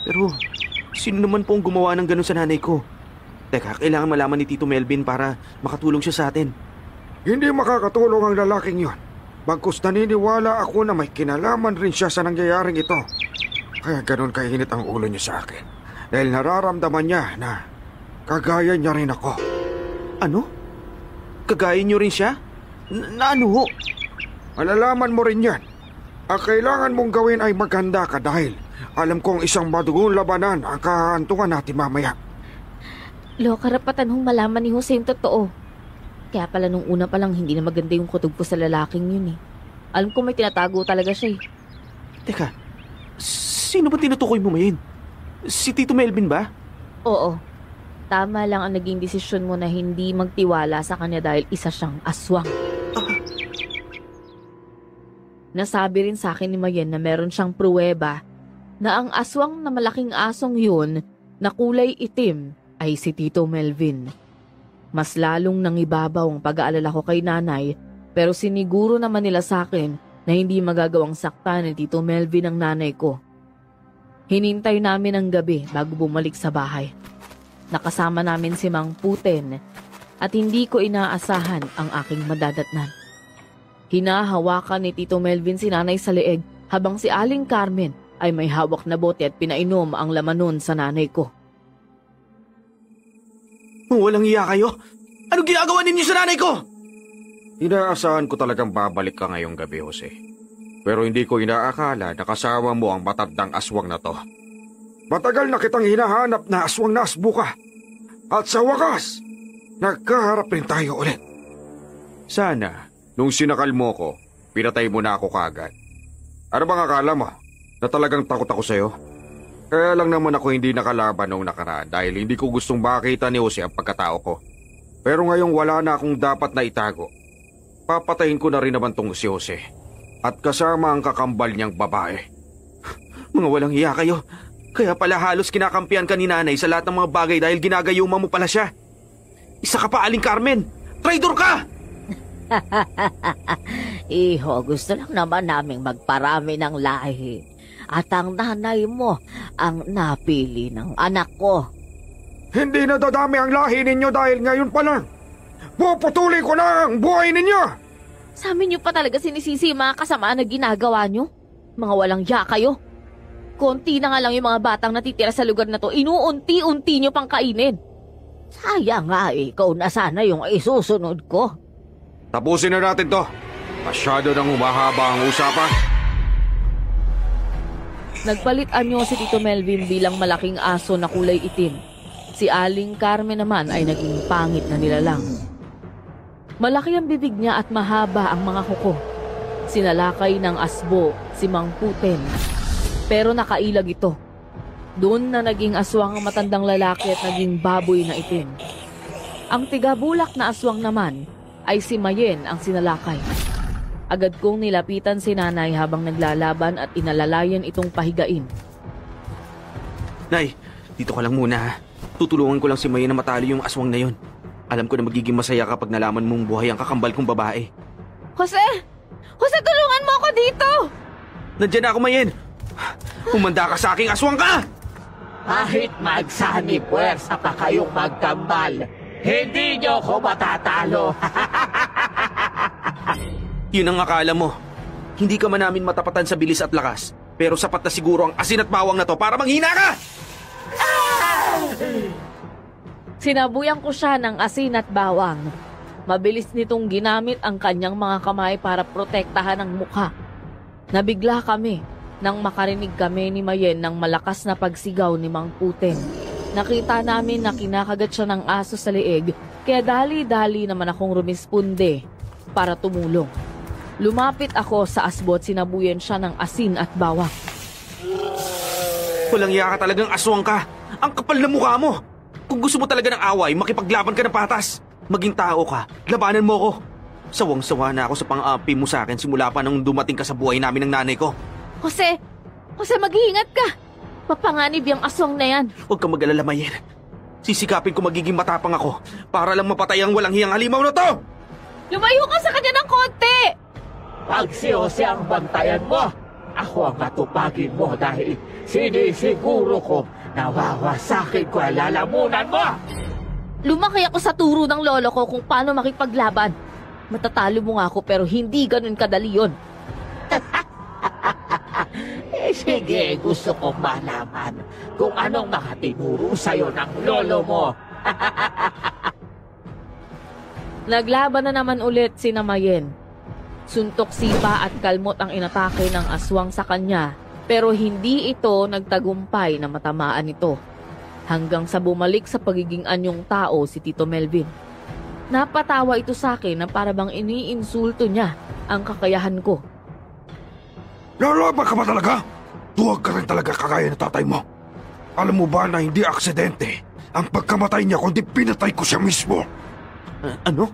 Pero, sino naman pong gumawa ng ganun sa nanay ko? Teka, kailangan malaman ni Tito Melvin para makatulong siya sa atin. Hindi makakatulong ang lalaking yon. Bagkus naniniwala ako na may kinalaman rin siya sa nangyayaring ito. Kaya ganun kainit ang ulo niya sa akin. Dahil nararamdaman niya na kagaya niya rin ako. Ano? Kagaya niyo rin siya? Na ano ho? Malalaman mo rin yan. Ang kailangan mong gawin ay maganda ka dahil alam kong isang madugong labanan ang kahantungan natin mamaya. Lo, karapatan hong malaman ni Jose yung totoo. Kaya pala nung una pa lang hindi na maganda yung kutob ko sa lalaking yun eh. Alam ko may tinatago talaga siya eh. Teka, sino ba tinutukoy mo, Mayen? Si Tito Melvin ba? Oo. Tama lang ang naging desisyon mo na hindi magtiwala sa kanya dahil isa siyang aswang. Nasabi rin sa akin ni Mayen na meron siyang pruweba na ang aswang na malaking asong yun na kulay itim ay si Tito Melvin. Mas lalong nangibabaw ang pag-aalala ko kay nanay pero siniguro naman nila sa akin na hindi magagawang saktan ni Tito Melvin ang nanay ko. Hinintay namin ang gabi bago bumalik sa bahay. Nakasama namin si Mang Puten at hindi ko inaasahan ang aking madadatnan. Hinahawakan ni Tito Melvin si nanay sa leeg habang si Aling Carmen ay may hawak na bote at pinainom ang laman nun sa nanay ko. Walang iya kayo? Ano ginagawa ninyo sa nanay ko? Inaasahan ko talagang babalik ka ngayong gabi, Jose. Pero hindi ko inaakala na kasama mo ang matandang aswang na to. Matagal na kitang hinahanap na aswang na asbo ka. At sa wakas, nagkaharap rin tayo ulit. Sana, nung sinakal mo ko, pinatay mo na ako kaagad. Ano bang akala mo? Na talagang takot ako sa'yo? Kaya lang naman ako hindi nakalaban noong nakaraan dahil hindi ko gustong makita ni Jose ang pagkatao ko. Pero ngayong wala na akong dapat na itago, papatayin ko na rin naman tong si Jose. At kasama ang kakambal niyang babae. Mga walang iya kayo. Kaya pala halos kinakampihan ka ni nanay sa lahat ng mga bagay dahil ginagayuma mo pala siya. Isa ka pa, Aling Carmen! Traidor ka! Iho, gusto lang naman naming magparami ng lahi. At ang nanay mo ang napili ng anak ko. Hindi na dadami ang lahi ninyo dahil ngayon pa lang. Puputuli ko na ang buhay ninyo! Sa amin nyo pa talaga sinisisi yung mga kasamaan na ginagawa nyo? Mga walang ya kayo. Konti na nga lang yung mga batang natitira sa lugar na to, inuunti-unti nyo pang kainin. Sayang nga, ikaw na sana yung isusunod ko. Tapusin na natin to. Masyado nang humahaba ang usapan. Nagpalit anyo si Tito Melvin bilang malaking aso na kulay itim. Si Aling Carmen naman ay naging pangit na nilalang. Malaki ang bibig niya at mahaba ang mga kuko. Sinalakay ng asbo si Mang Puten. Pero nakailag ito. Doon na naging aswang ang matandang lalaki at naging baboy na itim. Ang tigabulak na aswang naman ay si Mayen ang sinalakay. Agad kong nilapitan si nanay habang naglalaban at inalalayan itong pahigain. Nay, dito ka lang muna ha. Tutulungan ko lang si Mayen na matalo yung aswang na yun. Alam ko na magiging masaya kapag nalaman mong buhay ang kakambal kong babae. Jose! Jose, tulungan mo ako dito! Nandiyan na ako, Mayen! Humanda ka sa aking aswang ka! Kahit magsani puwersa pa kayong magkambal, hindi nyo ko matatalo. Yun ang akala mo. Hindi ka man namin matapatan sa bilis at lakas. Pero sapat na siguro ang asin at bawang na to para manghina ka! Sinabuyan ko siya ng asin at bawang. Mabilis nitong ginamit ang kanyang mga kamay para protektahan ang mukha. Nabigla kami nang makarinig kami ni Mayen ng malakas na pagsigaw ni Mang Puten. Nakita namin na kinakagat siya ng aso sa leeg, kaya dali-dali naman akong rumisponde para tumulong. Lumapit ako sa asbo at sinabuyan siya ng asin at bawang. Walang iya ka talagang aswang ka. Ang kapal na mukha mo. Kung gusto mo talaga ng away, makipaglaban ka ng patas. Maging tao ka, labanan mo ko. Sawang-sawa na ako sa pang-api mo sa akin simula pa nung dumating ka sa buhay namin ng nanay ko. Jose! Jose, mag-iingat ka! Papanganib yung aswang na yan. Huwag kang mag-alala, Mayen. Sisikapin ko magiging matapang ako para lang mapatay ang walang hiyang halimaw na to! Lumayo ka sa kanya ng konti! Pag si Jose ang bantayan mo, ako ang matupagin mo dahil sinisiguro ko nawawasakin ko ang lalamunan mo! Lumaki ako sa turo ng lolo ko kung paano makipaglaban. Matatalo mo nga ako pero hindi ganun kadali yun. Sige, gusto kong malaman kung anong makatinuro sa'yo ng lolo mo. Naglaban na naman ulit si Mayen. Suntok sipa at kalmot ang inatake ng aswang sa kanya, pero hindi ito nagtagumpay na matamaan ito. Hanggang sa bumalik sa pagiging anyong tao si Tito Melvin. Napatawa ito sa akin na parabang iniinsulto niya ang kakayahan ko. Lalaban ka ba talaga? Tuwag ka rin talaga kagaya ng tatay mo. Alam mo ba na hindi aksidente ang pagkamatay niya kundi pinatay ko siya mismo? Ano?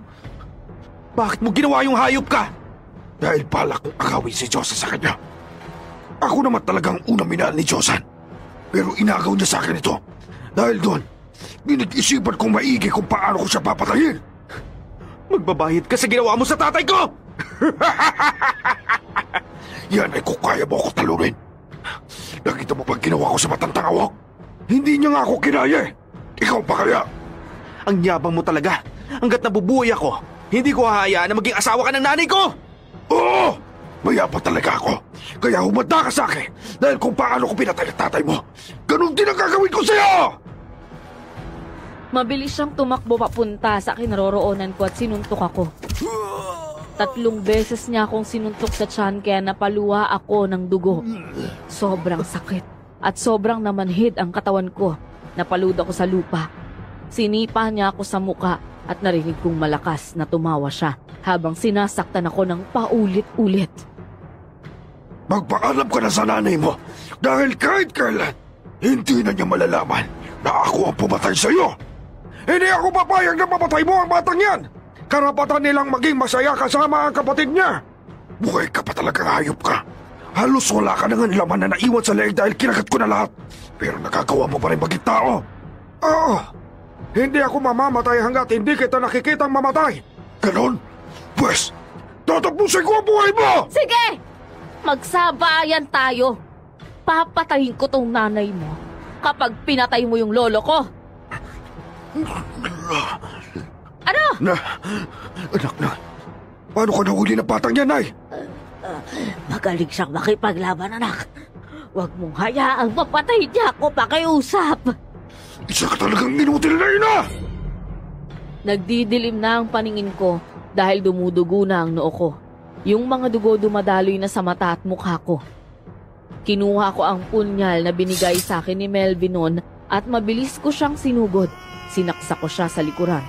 Bakit mo ginawa yung hayop ka? Dahil balak kong agawin si Josan sa kanya. Ako naman talagang unang minahal ni Josan. Pero inagaw niya sa akin ito. Dahil doon, pinag-isipan kong maigi kung paano ko siya papatayin. Magbabayad ka sa ginawa mo sa tatay ko! Yan ay kung kaya mo ako talunin. Nakita mo bang ginawa ko sa matandang awak? Hindi niya nga ako kinaya eh. Ikaw pa kaya? Ang yabang mo talaga. Hanggat nabubuhay ako, hindi ko hahayaan na maging asawa ka ng nanay ko! Oo! Mayabang talaga ako. Kaya humanda ka sa akin dahil kung paano ko pinatay ang tatay mo. Ganun din ang gagawin ko sa'yo! Mabilis siyang tumakbo papunta sa kinaroroonan ko at sinuntok ako. 3 beses niya akong sinuntok sa tiyan kaya napaluwa ako ng dugo. Sobrang sakit at sobrang namanhid ang katawan ko. Napalud ako sa lupa. Sinipa niya ako sa muka at narinig kong malakas na tumawa siya habang sinasaktan ako ng paulit-ulit. Magpaalam ka na sa nanay mo dahil kahit kailan, hindi na niya malalaman na ako ang pumatay sa'yo. Hindi ako papayag na mamatay mo ang batang yan. Karapatan nilang maging masaya kasama ang kapatid niya. Buhay ka pa talagang hayop ka. Halos wala ka nang laman na naiwan sa leeg dahil kinagat ko na lahat. Pero nagagawa mo pa rin maging tao. Oo, hindi ako mamamatay hanggat hindi kita nakikitang mamatay. Ganon? Pwes, tatapusin ko ang buhay mo! Sige! Magsabayan tayo. Papatayin ko tong nanay mo kapag pinatay mo yung lolo ko. Ano? Anak na, paano ka nahuli ng batang yan, Nay? Magaling siyang makipaglaban, anak. Huwag mong hayaang mapatay niya ako pakiusap. Isa ka talagang inutil na ina! Nagdidilim na ang paningin ko dahil dumudugo na ang noo ko. Yung mga dugo dumadaloy na sa mata at mukha ko. Kinuha ko ang punyal na binigay sa akin ni Melvin noon at mabilis ko siyang sinugod. Sinaksak ko siya sa likuran.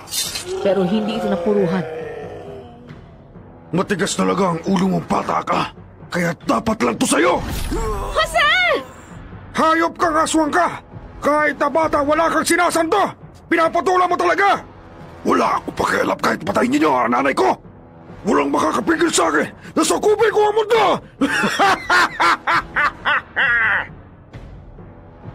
Pero hindi ito napuruhan. Matigas talaga ang ulo mong bata ka. Kaya dapat lang to sa'yo! Jose! Hayop kang aswang ka! Kahit na bata, wala kang sinasando! Pinapatulan mo talaga! Wala akong pakialam kahit patayin niyo ang nanay ko! Walang makakapigil sa akin! Nasakupin ko ang mundo!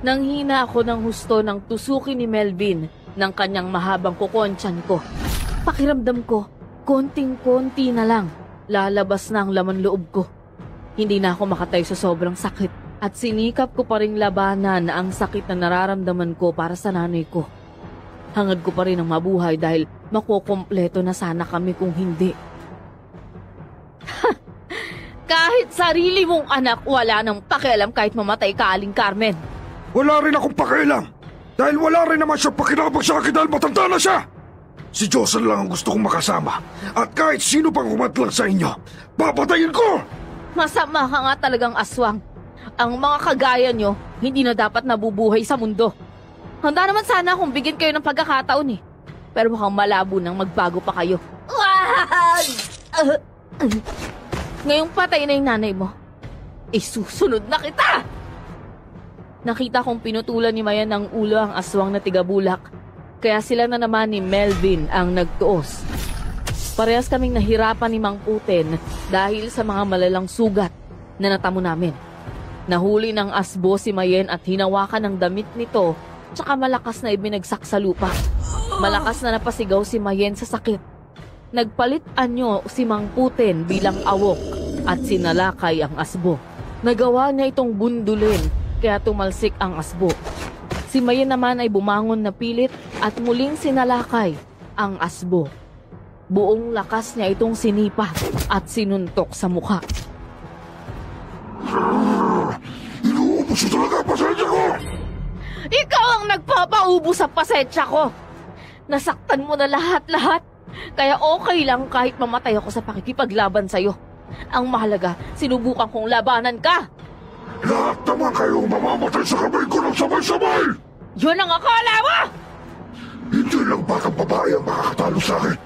Nanghina ako ng husto ng tusukin ni Melvin ng kanyang mahabang kukontsan ko. Pakiramdam ko, konting-konti na lang, lalabas na ang laman loob ko. Hindi na ako makatayo sa sobrang sakit at sinikap ko pa ring labanan ang sakit na nararamdaman ko para sa nanay ko. Hangad ko pa rin ang mabuhay dahil makukompleto na sana kami kung hindi. Kahit sarili mong anak, wala nang pakialam kahit mamatay ka, Aling Carmen. Wala rin akong pakialam! Dahil wala rin naman siya pakinabag sa akin dahil matanda na siya! Si Jocelyn lang ang gusto kong makasama. At kahit sino pang humatlang sa inyo, papatayin ko! Masama ka nga talagang aswang. Ang mga kagaya nyo, hindi na dapat nabubuhay sa mundo. Handa naman sana akong bigyan kayo ng pagkakataon eh. Pero mukhang malabo nang magbago pa kayo. Ngayong patay na yung nanay mo, isusunod na kita! Nakita kong pinutulan ni Mayan ng ulo ang aswang na tigabulak. Kaya sila na naman ni Melvin ang nagtuos. Parehas kaming nahirapan ni Mang Puten dahil sa mga malalang sugat na natamo namin. Nahuli ng asbo si Mayen at hinawakan ng damit nito tsaka malakas na ibinagsak sa lupa. Malakas na napasigaw si Mayen sa sakit. Nagpalit anyo si Mang Puten bilang awok at sinalakay ang asbo. Nagawa niya itong bundulin kaya tumalsik ang asbo. Si Mayen naman ay bumangon na pilit at muling sinalakay ang asbo. Buong lakas niya itong sinipa at sinuntok sa mukha. Inuubos mo talaga ang pasensya ko! Ikaw ang nagpapaubos sa pasensya ko! Nasaktan mo na lahat-lahat. Kaya okay lang kahit mamatay ako sa pakikipaglaban sa'yo. Ang mahalaga, sinubukan kong labanan ka! Lahat naman kayo mamamatay sa kamay ko ng sabay-sabay! Yun ang akala mo! Hindi lang batang babae ang makakatalo sa akin.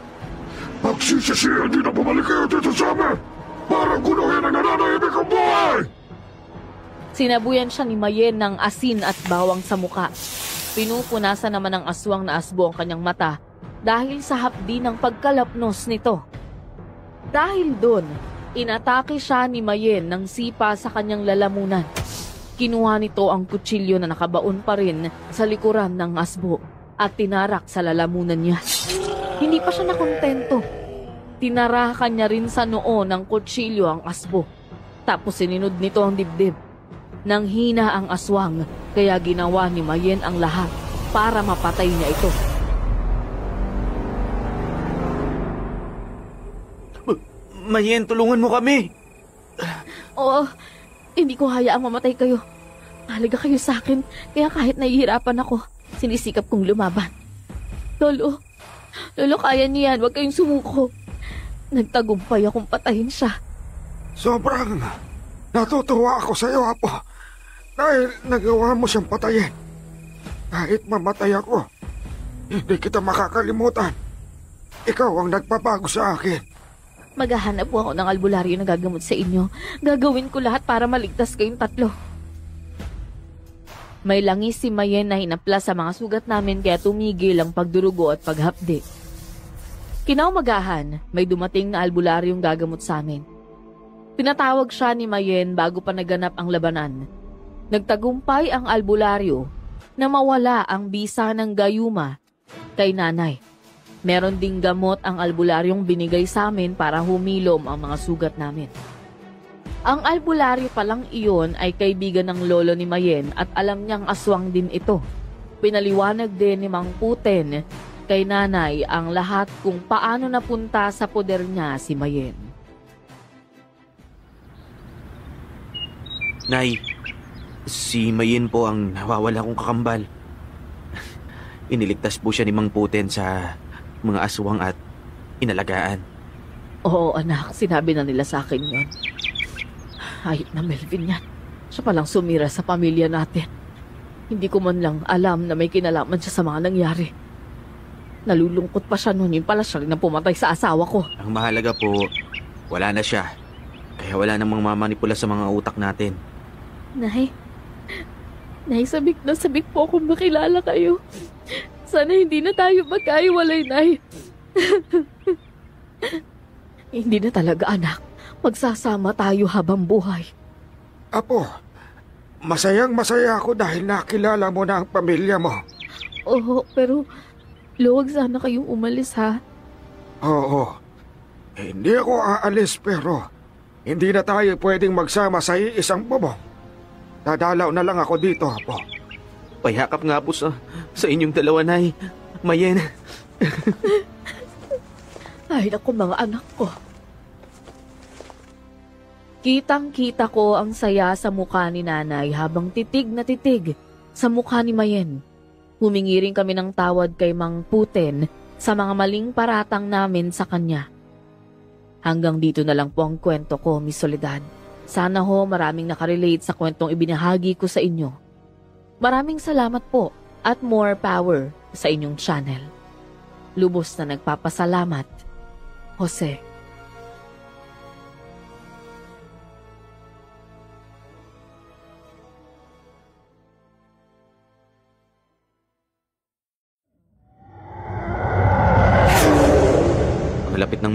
Pagsisisihan din na bumalik kayo dito sa amin! Parang gunuhin ang nananahimik ang buhay! Sinabuyan siya ni Mayen ng asin at bawang sa muka. Pinupunasan naman ng aswang na asbo ang kanyang mata dahil sa hapdi ng pagkalapnos nito. Dahil doon, inatake siya ni Mayen ng sipa sa kanyang lalamunan. Kinuha nito ang kutsilyo na nakabaon pa rin sa likuran ng asbo at tinarak sa lalamunan niya. Hindi pa siya nakontento. Tinarakan niya rin sa noo ng kutsilyo ang asbo. Tapos sinunod nito ang dibdib. Nang hina ang aswang, kaya ginawa ni Mayen ang lahat para mapatay niya ito. Mayen, tulungan mo kami! Oo, hindi ko hayaang mamatay kayo. Mahalaga kayo sa akin, kaya kahit nahihirapan ako, sinisikap kong lumaban. Lolo, kaya niyan, huwag kayong sumuko. Nagtagumpay akong patayin siya. Sobrang natutuwa ako sa iyo, Apo. Dahil nagawa mo siyang patayin. Kahit mamatay ako, hindi kita makakalimutan. Ikaw ang nagpapago sa akin. Maghahanap po ako ng albularyo na gagamot sa inyo. Gagawin ko lahat para maligtas kayong tatlo. May langis si Mayen na hinapla sa mga sugat namin kaya tumigil ang pagdurugo at paghapdi. Kinaumagahan, may dumating na albularyong gagamot sa amin. Pinatawag siya ni Mayen bago pa naganap ang labanan. Nagtagumpay ang albularyo na mawala ang bisa ng gayuma kay nanay. Meron ding gamot ang albularyong binigay sa amin para humilom ang mga sugat namin. Ang albularyo palang iyon ay kaibigan ng lolo ni Mayen at alam niyang aswang din ito. Pinaliwanag din ni Mang Puten kay nanay ang lahat kung paano napunta sa poder niya si Mayen. Nay, si Mayen po ang nawawala kong kakambal. Iniligtas po siya ni Mang Puten sa mga aswang at inalagaan. Oo anak, sinabi na nila sa akin yon. Hayop na Melvin yan. Siya palang sumira sa pamilya natin. Hindi ko man lang alam na may kinalaman siya sa mga nangyari. Nalulungkot pa siya noon, yun pala siya rin ang pumatay sa asawa ko. Ang mahalaga po, wala na siya. Kaya wala namang mamanipula sa mga utak natin. Nay, sabik na sabik po akong makilala kayo. Sana hindi na tayo magkaiwalay, Nay. Hindi na talaga, anak. Magsasama tayo habang buhay. Apo, masayang-masaya ako dahil nakilala mo na ang pamilya mo. Oo, pero luwag sana kayong umalis, ha? Oo. Hindi ako aalis pero hindi na tayo pwedeng magsama sa iisang bubong. Dadalaw na lang ako dito, Apo. Payakap nga po sa inyong dalawa, Nay. Mayen. Ay, naku mga anak ko. Kitang-kita ko ang saya sa mukha ni nanay habang titig na titig sa mukha ni Mayen. Humingi rin kami ng tawad kay Mang Puten sa mga maling paratang namin sa kanya. Hanggang dito na lang po ang kwento ko, Miss Soledad. Sana ho maraming nakarelate sa kwentong ibinahagi ko sa inyo. Maraming salamat po at more power sa inyong channel. Lubos na nagpapasalamat, Jose. Paglapit ng